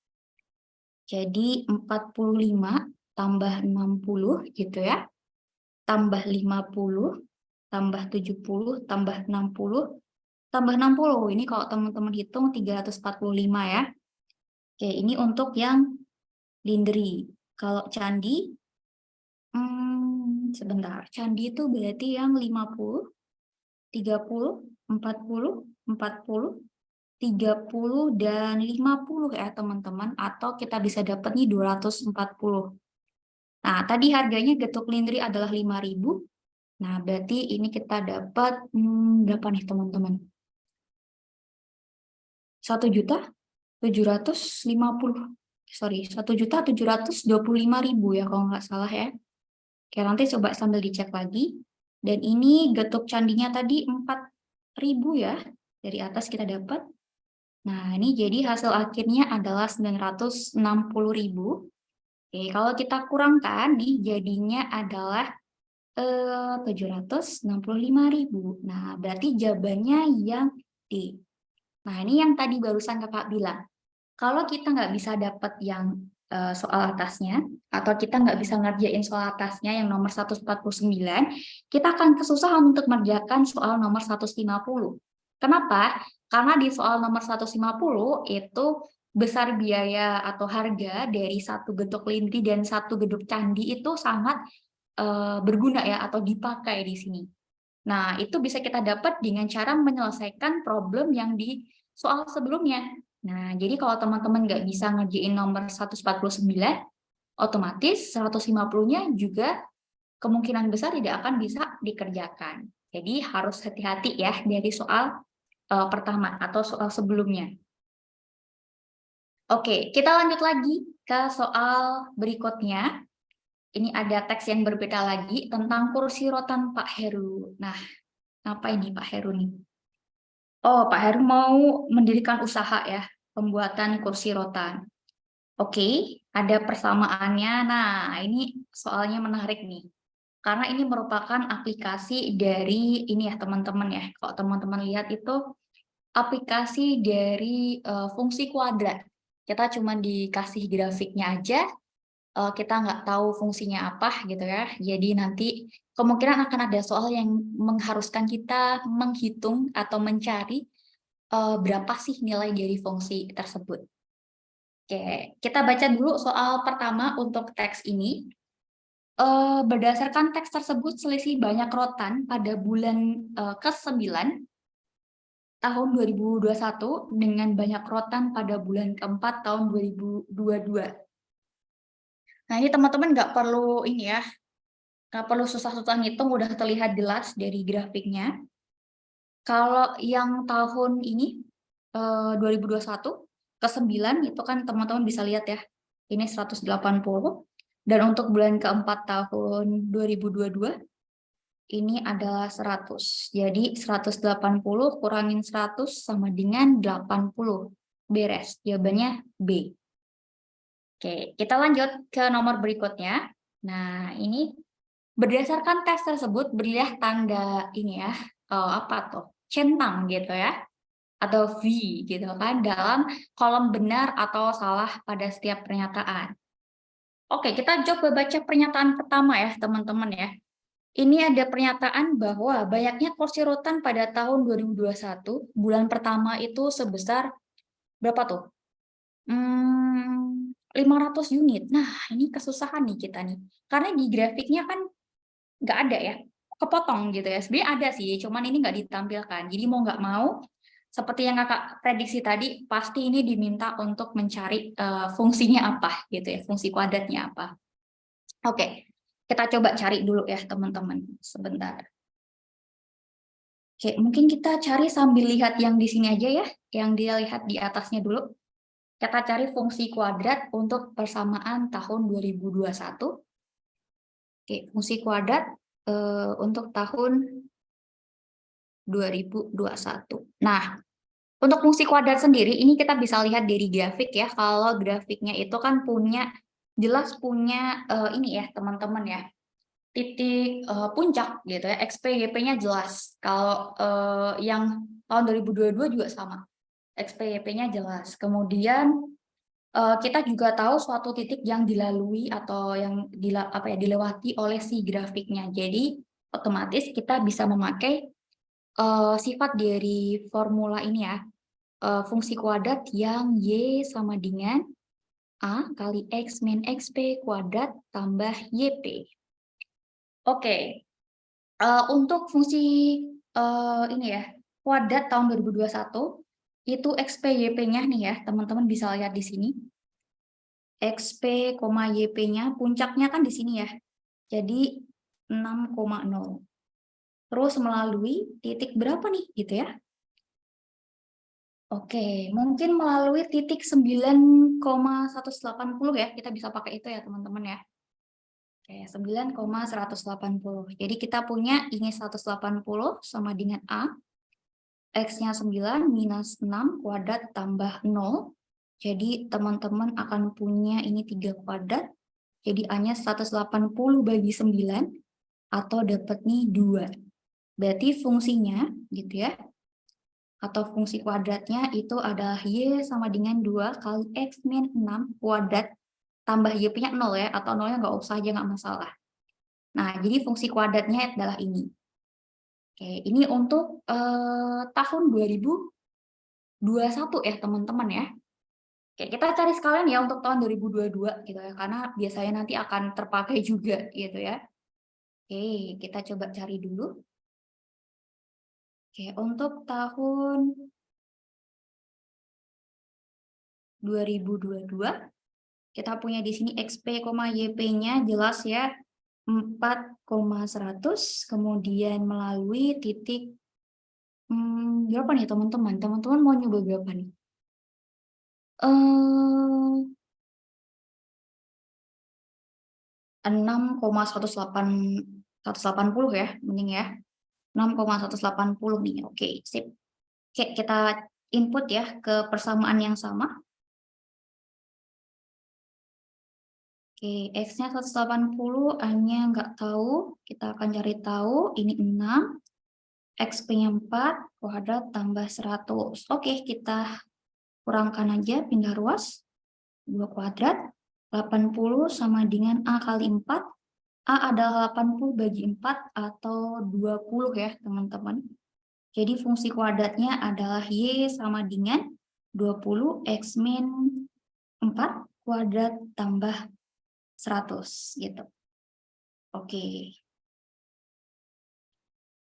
Jadi 45 tambah 60 gitu ya. Tambah 50, tambah 70, tambah 60, tambah 60. Ini kalau teman-teman hitung 345 ya. Oke, ini untuk yang lindri. Kalau candi, sebentar. Candi itu berarti yang 50, 30, 40, 40, 30, dan 50 ya teman-teman. Atau kita bisa dapat nih 240. Nah, tadi harganya getuk lindri adalah 5.000. Nah, berarti ini kita dapat berapa nih teman-teman? 1.750.000. Sorry, 1.725.000 ya kalau nggak salah ya. Oke, nanti coba sambil dicek lagi. Dan ini getuk candinya tadi 4.000 ya. Dari atas kita dapat. Nah, ini jadi hasil akhirnya adalah 960.000. Oke, kalau kita kurangkan nih jadinya adalah 765.000. Nah, berarti jawabannya yang D. Nah, ini yang tadi barusan kakak bilang. Kalau kita nggak bisa dapat yang soal atasnya, atau kita nggak bisa ngerjain soal atasnya yang nomor 149, kita akan kesusahan untuk mengerjakan soal nomor 150. Kenapa? Karena di soal nomor 150 itu besar biaya atau harga dari satu gedung linti dan satu gedung candi itu sangat berguna ya atau dipakai di sini. Nah, itu bisa kita dapat dengan cara menyelesaikan problem yang di soal sebelumnya. Nah, jadi kalau teman-teman nggak bisa ngerjain nomor 149, otomatis 150-nya juga kemungkinan besar tidak akan bisa dikerjakan. Jadi harus hati-hati ya dari soal pertama atau soal sebelumnya. Oke, kita lanjut lagi ke soal berikutnya. Ini ada teks yang berbeda lagi tentang kursi rotan Pak Heru. Nah, apa ini Pak Heru nih? Oh, Pak Heru mau mendirikan usaha ya, pembuatan kursi rotan. Oke, ada persamaannya. Nah, ini soalnya menarik nih. Karena ini merupakan aplikasi dari ini ya teman-teman ya. Kalau teman-teman lihat itu aplikasi dari fungsi kuadrat. Kita cuma dikasih grafiknya aja, kita nggak tahu fungsinya apa gitu ya. Jadi nanti kemungkinan akan ada soal yang mengharuskan kita menghitung atau mencari berapa sih nilai dari fungsi tersebut. Oke, kita baca dulu soal pertama untuk teks ini. Berdasarkan teks tersebut, selisih banyak rotan pada bulan ke-9 tahun 2021 dengan banyak rotan pada bulan ke-4 tahun 2022. Nah, ini teman-teman nggak perlu ini ya, nggak perlu susah-susah ngitung, udah terlihat jelas dari grafiknya. Kalau yang tahun ini 2021 ke-9 itu kan teman-teman bisa lihat ya, ini 180. Dan untuk bulan ke-4 tahun 2022 ini adalah 100. Jadi 180 kurangin 100 sama dengan 80. Beres. Jawabannya B. Oke, kita lanjut ke nomor berikutnya. Nah, ini berdasarkan tes tersebut berilah tanda ini ya, apa tuh? Centang gitu ya, atau V gitu kan dalam kolom benar atau salah pada setiap pernyataan. Oke, kita coba baca pernyataan pertama ya, teman-teman ya. Ini ada pernyataan bahwa banyaknya kursi rotan pada tahun 2021, bulan pertama itu sebesar berapa tuh? 500 unit. Nah, ini kesusahan nih kita nih. Karena di grafiknya kan nggak ada ya, kepotong gitu ya. Sebenarnya ada sih, cuman ini nggak ditampilkan. Jadi mau nggak mau, seperti yang kakak prediksi tadi, pasti ini diminta untuk mencari fungsinya apa gitu ya, fungsi kuadratnya apa. Oke, kita coba cari dulu ya teman-teman, sebentar. Oke, mungkin kita cari sambil lihat yang di sini aja ya, yang dia lihat di atasnya dulu. Kita cari fungsi kuadrat untuk persamaan tahun 2021. Oke, fungsi kuadrat untuk tahun 2021. Nah, untuk fungsi kuadrat sendiri, ini kita bisa lihat dari grafik ya, kalau grafiknya itu kan jelas punya ini ya teman-teman ya, titik puncak gitu ya, XPYP-nya jelas. Kalau yang tahun 2022 juga sama, XPYP-nya jelas. Kemudian kita juga tahu suatu titik yang dilalui atau yang dilewati oleh si grafiknya. Jadi otomatis kita bisa memakai sifat dari formula ini ya, fungsi kuadrat yang Y sama dengan A kali X min XP kuadrat tambah YP. Oke, untuk fungsi ini ya, kuadrat tahun 2021, itu XP YP-nya nih ya, teman-teman bisa lihat di sini. XP, YP-nya, puncaknya kan di sini ya. Jadi 6,0. Terus melalui titik berapa nih gitu ya? Oke, mungkin melalui titik 9,180 ya, kita bisa pakai itu ya teman-teman ya. Oke, 9,180. Jadi kita punya ini 180 sama dengan A, X-nya 9 minus 6 kuadrat tambah 0. Jadi teman-teman akan punya ini 3 kuadrat, jadi A-nya 180 bagi 9, atau dapat nih 2. Berarti fungsinya gitu ya, atau fungsi kuadratnya itu adalah Y sama dengan 2 kali X min 6 kuadrat tambah Y-nya 0 ya, atau 0-nya nggak usah aja nggak masalah. Nah, jadi fungsi kuadratnya adalah ini. Oke, ini untuk tahun 2021 ya teman-teman ya. Oke, kita cari sekalian ya untuk tahun 2022 gitu ya, karena biasanya nanti akan terpakai juga gitu ya. Oke, kita coba cari dulu. Oke, untuk tahun 2022 kita punya di sini XP, YP-nya jelas ya 4,100, kemudian melalui titik berapa nih teman-teman? Teman-teman mau nyoba berapa nih? 6,180 ya, mending ya. 6,180 nih. Oke, sip. Oke, kita input ya ke persamaan yang sama. Oke, X-nya 180, A-nya nggak tahu. Kita akan cari tahu. Ini 6. XP-nya 4, kuadrat tambah 100. Oke, kita kurangkan aja, pindah ruas. 2 kuadrat. 80 sama dengan A kali 4. A adalah 80 bagi 4 atau 20 ya, teman-teman. Jadi fungsi kuadratnya adalah Y sama dengan 20 X min 4 kuadrat tambah 100 gitu. Oke.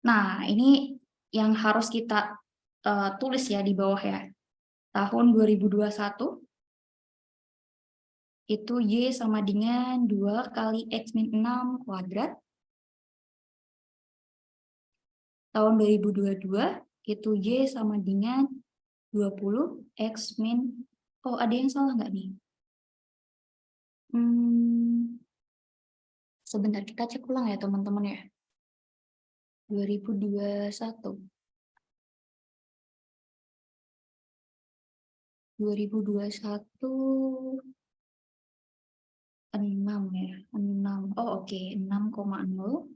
Nah, ini yang harus kita tulis ya di bawah ya. Tahun 2021 itu Y sama dengan 2 kali X min 6 kuadrat. Tahun 2022 itu Y sama dengan 20 X min, oh ada yang salah nggak nih? Sebentar, kita cek ulang ya teman-teman ya. 2021. 2021 6 ya, 6. Oh oke, 6,0.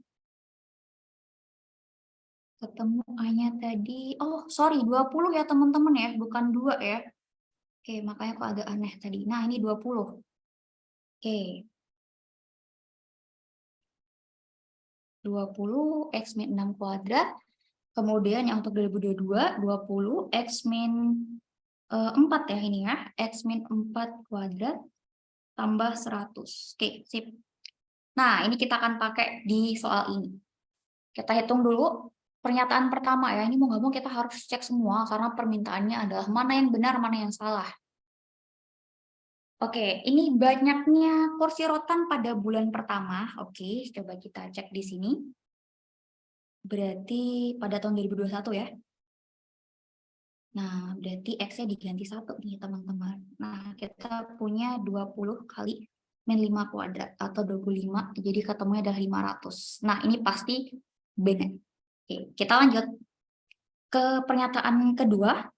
Ketemu A-nya tadi. Oh, sorry, 20 ya teman-teman ya, bukan 2 ya. Oke, makanya kok agak aneh tadi. Nah, ini 20. Oke. 20 X min 6 kuadrat. Kemudian yang untuk 2022, 20 X min 4 ya ini ya. X min 4 kuadrat tambah 100. Oke, sip. Nah, ini kita akan pakai di soal ini. Kita hitung dulu pernyataan pertama ya. Ini mau nggak mau kita harus cek semua karena permintaannya adalah mana yang benar, mana yang salah. Oke, ini banyaknya kursi rotan pada bulan pertama. Oke, coba kita cek di sini. Berarti pada tahun 2021 ya. Nah, berarti X-nya diganti 1 nih teman-teman. Nah, kita punya 20 kali min 5 kuadrat atau 25, jadi ketemunya adalah 500. Nah, ini pasti benar. Oke, kita lanjut ke pernyataan kedua.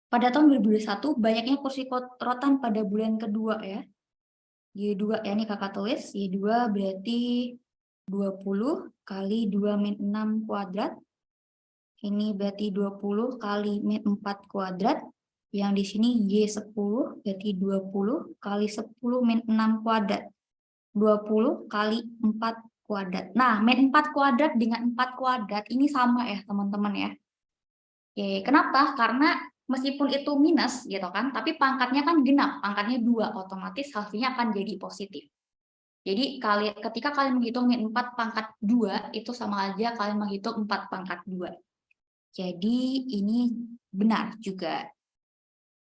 Pada tahun 2021, banyaknya kursi rotan pada bulan kedua ya. Y2 ya, ini kakak tulis. Y2 berarti 20 kali 2 min 6 kuadrat. Ini berarti 20 kali min 4 kuadrat. Yang di sini Y10 berarti 20 kali 10 min 6 kuadrat. 20 kali 4 kuadrat. Nah, min 4 kuadrat dengan 4 kuadrat ini sama ya teman-teman ya. Oke, kenapa? Karena meskipun itu minus gitu kan, tapi pangkatnya kan genap, pangkatnya 2, otomatis hasilnya akan jadi positif. Jadi ketika kalian menghitung min 4 pangkat 2, itu sama aja kalian menghitung 4 pangkat 2. Jadi ini benar juga.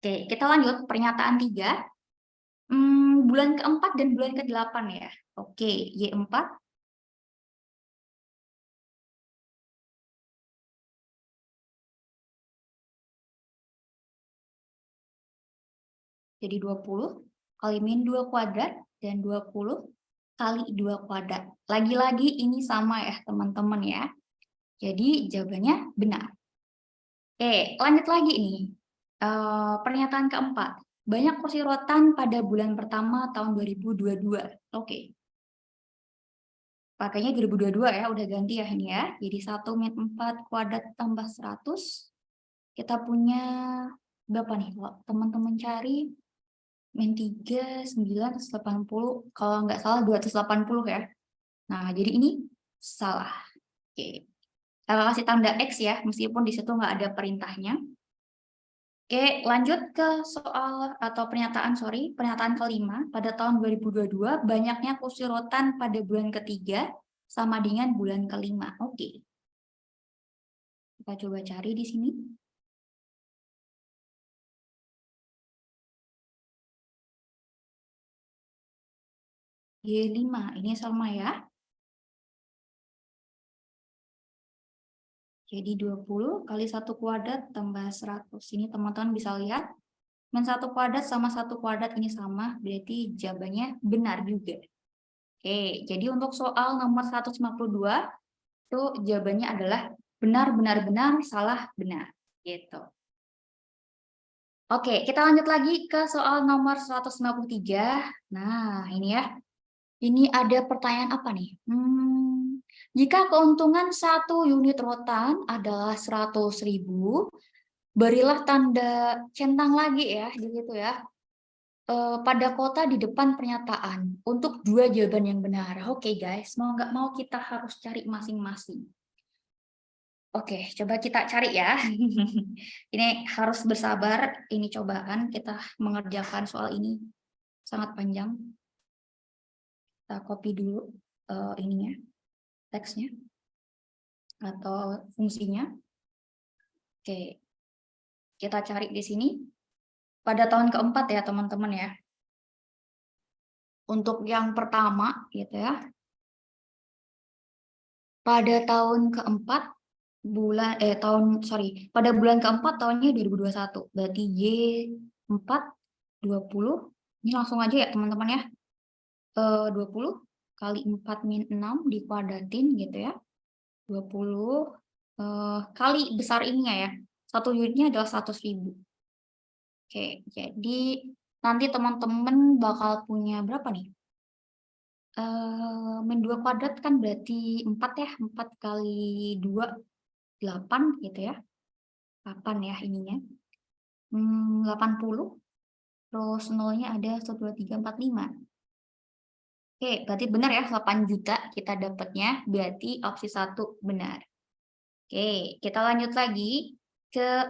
Oke, kita lanjut pernyataan 3. Bulan ke-4 dan bulan ke-8 ya. Oke, Y4. Jadi 20 kali min 2 kuadrat dan 20 kali 2 kuadrat. Lagi-lagi ini sama ya teman-teman ya. Jadi jawabannya benar. Oke, lanjut lagi nih. Pernyataan keempat. Banyak kursi rotan pada bulan pertama tahun 2022. Oke. Pakainya 2022 ya, udah ganti ya ini ya. Jadi 1 min 4 kuadrat tambah 100. Kita punya berapa nih? Kalau teman-teman cari min 3, 9, 180. Kalau nggak salah 280 ya. Nah, jadi ini salah. Oke. Kita kasih tanda X ya, meskipun di situ nggak ada perintahnya. Oke, lanjut ke soal atau pernyataan kelima. Pada tahun 2022, banyaknya kursi rotan pada bulan ketiga sama dengan bulan kelima. Oke. Kita coba cari di sini. Y5, ini sama ya. Jadi 20 kali 1 kuadrat tambah 100. Ini teman-teman bisa lihat. Men 1 kuadrat sama 1 kuadrat ini sama, berarti jawabannya benar juga. Oke, jadi untuk soal nomor 152, itu jawabannya adalah benar, benar, benar, salah, benar. Gitu. Oke, kita lanjut lagi ke soal nomor 153. Nah, ini ya. Ini ada pertanyaan apa nih? Jika keuntungan 1 unit rotan adalah 100.000, berilah tanda centang lagi ya, gitu ya. Pada kota di depan pernyataan untuk 2 jawaban yang benar. Oke guys, mau nggak mau kita harus cari masing-masing. Oke, coba kita cari ya. Ini harus bersabar, ini cobaan kita mengerjakan soal ini sangat panjang. Kita copy dulu ininya, teksnya atau fungsinya. Oke, kita cari di sini. Pada tahun keempat ya teman-teman ya. Untuk yang pertama gitu ya. Pada tahun keempat pada bulan keempat tahunnya 2021. Berarti Y4 20. Ini langsung aja ya teman-teman ya. 20 kali 4 min 6 dikuadratin gitu ya. 20 kali besar ininya ya. 1 unitnya adalah 100.000. Oke, jadi nanti teman-teman bakal punya berapa nih? Min 2 kuadrat kan berarti 4 ya. 4 kali 2, 8 gitu ya. 8 ya ininya. 80. Terus nolnya ada 1, 2, 3, 4, 5. Oke, berarti benar ya 8 juta kita dapatnya. Berarti opsi 1 benar. Oke, kita lanjut lagi ke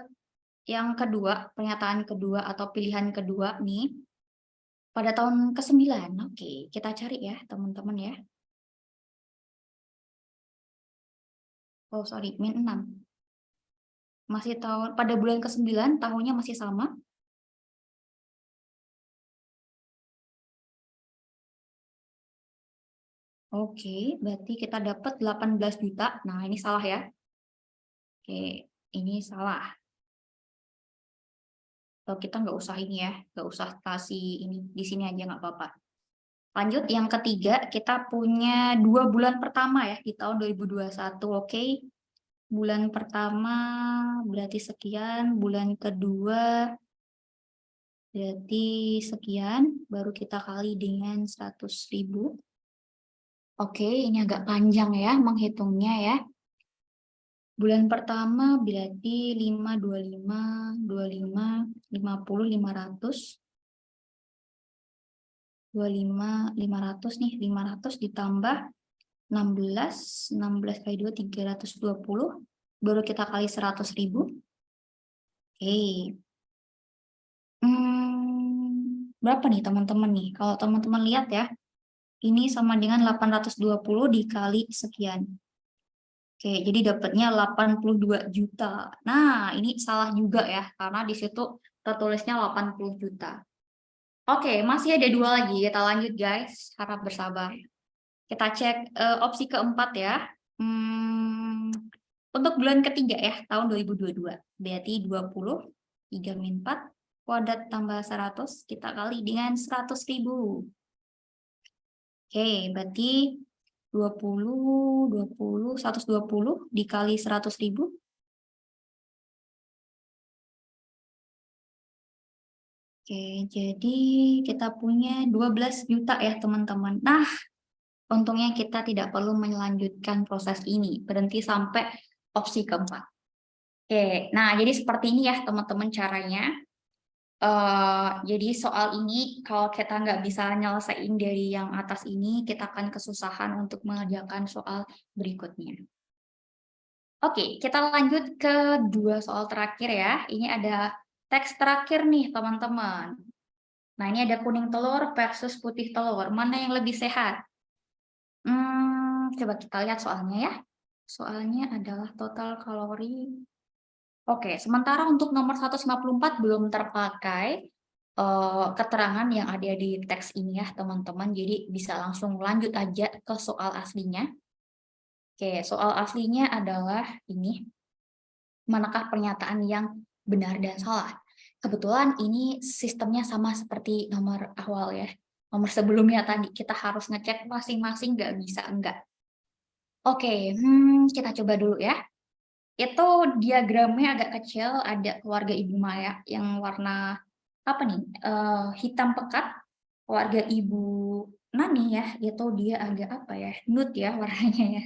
yang kedua, pernyataan kedua atau pilihan kedua nih. Pada tahun ke-9. Oke, kita cari ya teman-teman ya. Oh, sorry, min 6. Masih tahun pada bulan ke-9, tahunnya masih sama. Oke, berarti kita dapat 18 juta. Nah, ini salah ya. Oke, ini salah. Atau kita nggak usah ini ya, nggak usah kasih ini di sini aja nggak apa-apa. Lanjut, yang ketiga, kita punya 2 bulan pertama ya di tahun 2021. Oke, bulan pertama berarti sekian, bulan kedua berarti sekian, baru kita kali dengan 100.000. Oke, ini agak panjang ya menghitungnya ya. Bulan pertama berarti 5, 25, 25, 50, 500. 25, 500 nih, 500 ditambah 16, 16 kali 2, 320, baru kita kali 100.000. Oke. Berapa nih teman-teman nih? Kalau teman-teman lihat ya, ini sama dengan 820 dikali sekian. Oke, jadi dapatnya 82 juta. Nah, ini salah juga ya, karena di situ tertulisnya 80 juta. Oke, masih ada 2 lagi. Kita lanjut guys, harap bersabar. Kita cek opsi keempat ya. Untuk bulan ketiga ya, tahun 2022. Berarti 20, 3 min 4, kuadrat tambah 100, kita kali dengan 100.000. Oke, berarti 20, 20, 120 dikali 100.000. Oke, jadi kita punya 12 juta ya teman-teman. Nah, untungnya kita tidak perlu melanjutkan proses ini, berhenti sampai opsi keempat. Oke, nah jadi seperti ini ya teman-teman caranya. Jadi soal ini kalau kita nggak bisa nyelesain dari yang atas ini, kita akan kesusahan untuk mengerjakan soal berikutnya. Oke, kita lanjut ke 2 soal terakhir ya. Ini ada teks terakhir nih, teman-teman. Nah, ini ada kuning telur versus putih telur. Mana yang lebih sehat? Coba kita lihat soalnya ya. Soalnya adalah total kalori. Oke, sementara untuk nomor 154 belum terpakai keterangan yang ada di teks ini ya, teman-teman. Jadi bisa langsung lanjut aja ke soal aslinya. Oke, soal aslinya adalah ini. Manakah pernyataan yang benar dan salah? Kebetulan ini sistemnya sama seperti nomor awal ya. Nomor sebelumnya tadi kita harus ngecek masing-masing nggak bisa enggak. Oke, kita coba dulu ya. Itu diagramnya agak kecil, ada keluarga Ibu Maya yang warna apa nih? Hitam pekat. Keluarga Ibu Nani ya, itu dia agak apa ya? Nude ya warnanya ya.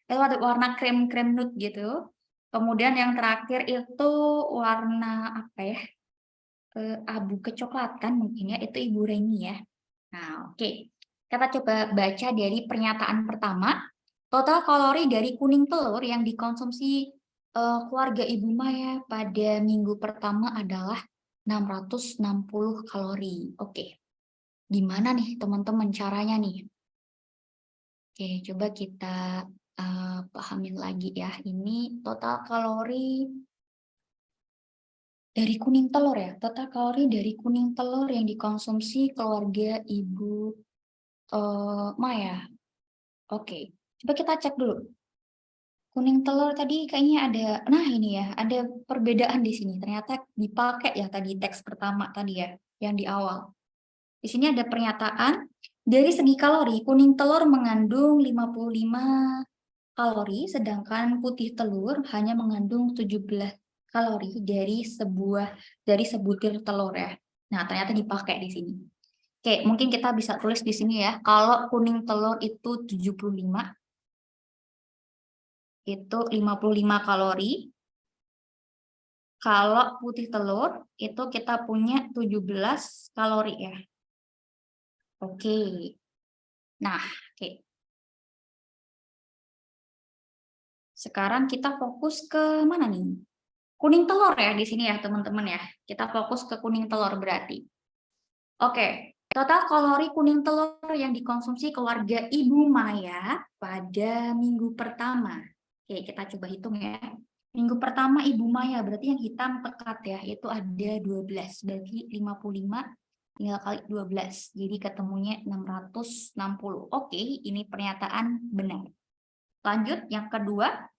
Itu ada warna krem-krem nude gitu. Kemudian yang terakhir itu warna apa ya? Abu kecoklatan mungkin ya, itu Ibu Reni ya. Nah, oke. Kita coba baca dari pernyataan pertama. Total kalori dari kuning telur yang dikonsumsi keluarga Ibu Maya pada minggu pertama adalah 660 kalori. Oke. Gimana nih teman-teman caranya nih? Oke, coba kita pahamin lagi ya. Ini total kalori dari kuning telur ya. Total kalori dari kuning telur yang dikonsumsi keluarga Ibu Maya. Oke, coba kita cek dulu. Kuning telur tadi kayaknya ada, nah ini ya, ada perbedaan di sini. Ternyata dipakai ya tadi teks pertama tadi ya, yang di awal. Di sini ada pernyataan, dari segi kalori, kuning telur mengandung 55 kalori, sedangkan putih telur hanya mengandung 17 kalori dari sebutir telur ya. Nah, ternyata dipakai di sini. Oke, mungkin kita bisa tulis di sini ya. Kalau kuning telur itu 75, itu 55 kalori. Kalau putih telur itu kita punya 17 kalori ya. Oke. Nah, oke. Sekarang kita fokus ke mana nih? Kuning telur ya di sini ya, teman-teman ya. Kita fokus ke kuning telur berarti. Oke, total kalori kuning telur yang dikonsumsi keluarga Ibu Maya pada minggu pertama. Oke, kita coba hitung ya. Minggu pertama Ibu Maya, berarti yang hitam pekat ya, itu ada 12. Berarti 55 tinggal kali 12. Jadi ketemunya 660. Oke, ini pernyataan benar. Lanjut, yang kedua,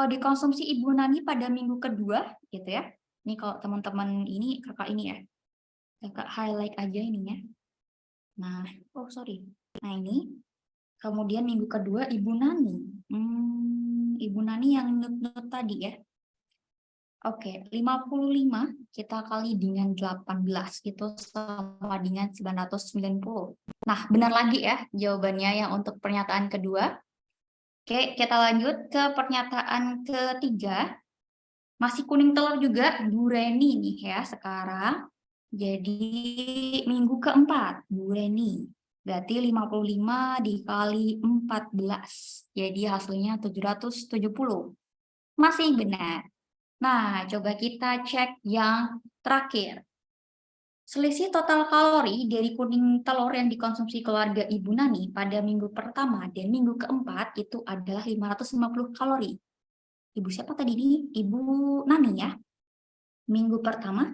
dikonsumsi Ibu Nani pada minggu kedua, gitu ya. Ini kalau teman-teman ini, kakak ini ya. Kakak highlight aja ininya. Nah, oh sorry. Nah ini, kemudian minggu kedua Ibu Nani. Ibu Nani yang nut-nut tadi ya. Oke, 55 kita kali dengan 18 itu sama dengan 990. Nah, benar lagi ya jawabannya yang untuk pernyataan kedua. Oke, kita lanjut ke pernyataan ketiga. Masih kuning telur juga, Bu Reni nih ya sekarang. Jadi minggu keempat, Bu Reni. Berarti 55 dikali 14. Jadi hasilnya 770. Masih benar. Nah, coba kita cek yang terakhir. Selisih total kalori dari kuning telur yang dikonsumsi keluarga Ibu Nani pada minggu pertama dan minggu keempat itu adalah 550 kalori. Ibu siapa tadi nih? Ibu Nani ya. Minggu pertama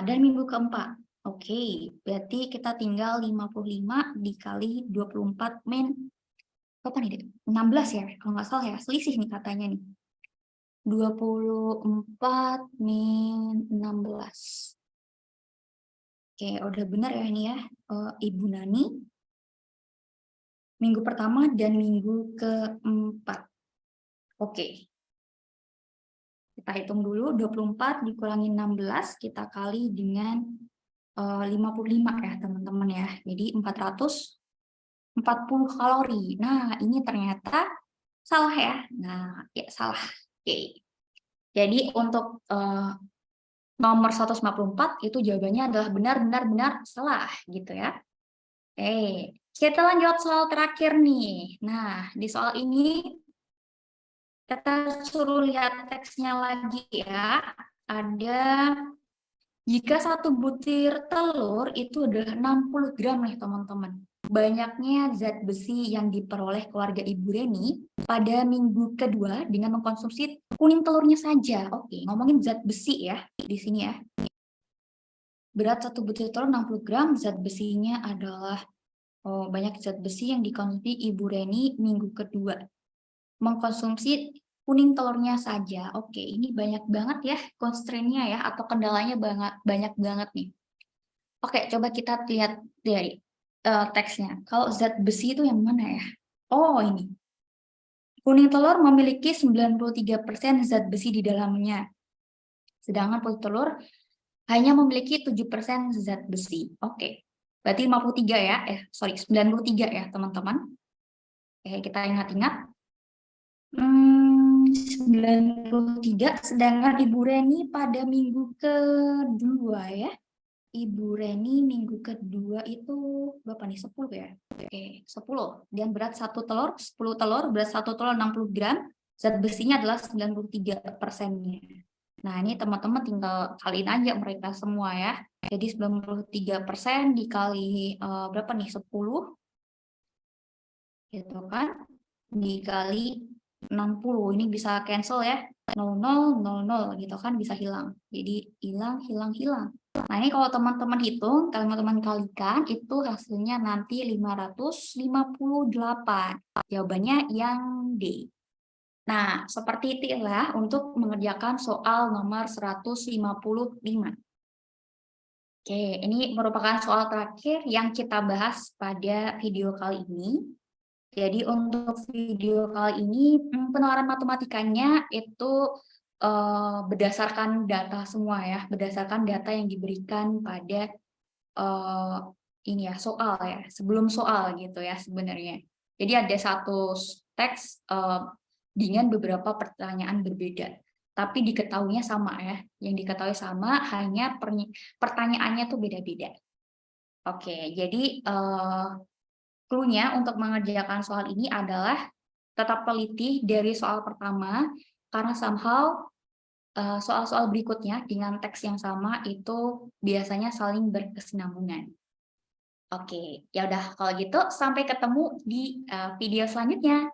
dan minggu keempat. Oke, berarti kita tinggal 55 dikali 24 min apa nih? 16 ya, kalau nggak salah ya. Selisih nih katanya nih. 24 min 16. Oke, udah benar ya ini ya, Ibu Nani. Minggu pertama dan minggu keempat. Oke. Kita hitung dulu, 24 dikurangi 16, kita kali dengan 55 ya teman-teman ya. Jadi 440 kalori. Nah, ini ternyata salah ya. Nah, ya salah. Oke. Jadi untuk nomor 154 itu jawabannya adalah benar salah gitu ya. Oke, kita lanjut soal terakhir nih. Nah, di soal ini kita suruh lihat teksnya lagi ya. ada jika satu butir telur itu adalah 60 gram nih teman-teman. Banyaknya zat besi yang diperoleh keluarga Ibu Reni pada minggu kedua dengan mengkonsumsi kuning telurnya saja. Oke, ngomongin zat besi ya di sini ya. Berat satu butir telur 60 gram, zat besinya adalah banyak zat besi yang dikonsumsi Ibu Reni minggu kedua. Mengkonsumsi kuning telurnya saja. Oke, ini banyak banget ya constraint-nya ya, atau kendalanya banyak banget nih. Oke, coba kita lihat dari teksnya. Kalau zat besi itu yang mana ya? Oh, ini. Kuning telur memiliki 93% zat besi di dalamnya. Sedangkan putih telur hanya memiliki 7% zat besi. Oke. Berarti 53 ya. 93 ya, teman-teman. Oke, kita ingat-ingat. 93, sedangkan Ibu Reni pada minggu kedua ya. Ibu Reni minggu kedua itu berapa nih? 10 ya? Oke, 10. Dan berat 1 telur, 10 telur, berat 1 telur 60 gram, zat besinya adalah 93%-nya. Nah, ini teman-teman tinggal kaliin aja mereka semua ya. Jadi 93% dikali berapa nih? 10. Gitu kan? Dikali 60, ini bisa cancel ya, 0000 gitu kan, bisa hilang. Jadi hilang. Nah, ini kalau teman-teman hitung, teman-teman kalikan, itu hasilnya nanti 558. Jawabannya yang D. Nah, seperti itulah untuk mengerjakan soal nomor 155. Oke, ini merupakan soal terakhir yang kita bahas pada video kali ini. Jadi untuk video kali ini penalaran matematikanya itu berdasarkan data semua ya, berdasarkan data yang diberikan pada ini ya soal ya, sebelum soal gitu ya sebenarnya. Jadi ada satu teks dengan beberapa pertanyaan berbeda, tapi diketahuinya sama ya, yang diketahui sama hanya pertanyaannya tuh beda-beda. Oke, jadi clue-nya untuk mengerjakan soal ini adalah tetap teliti dari soal pertama, karena somehow soal-soal berikutnya dengan teks yang sama itu biasanya saling berkesinambungan. Oke, ya udah kalau gitu sampai ketemu di video selanjutnya.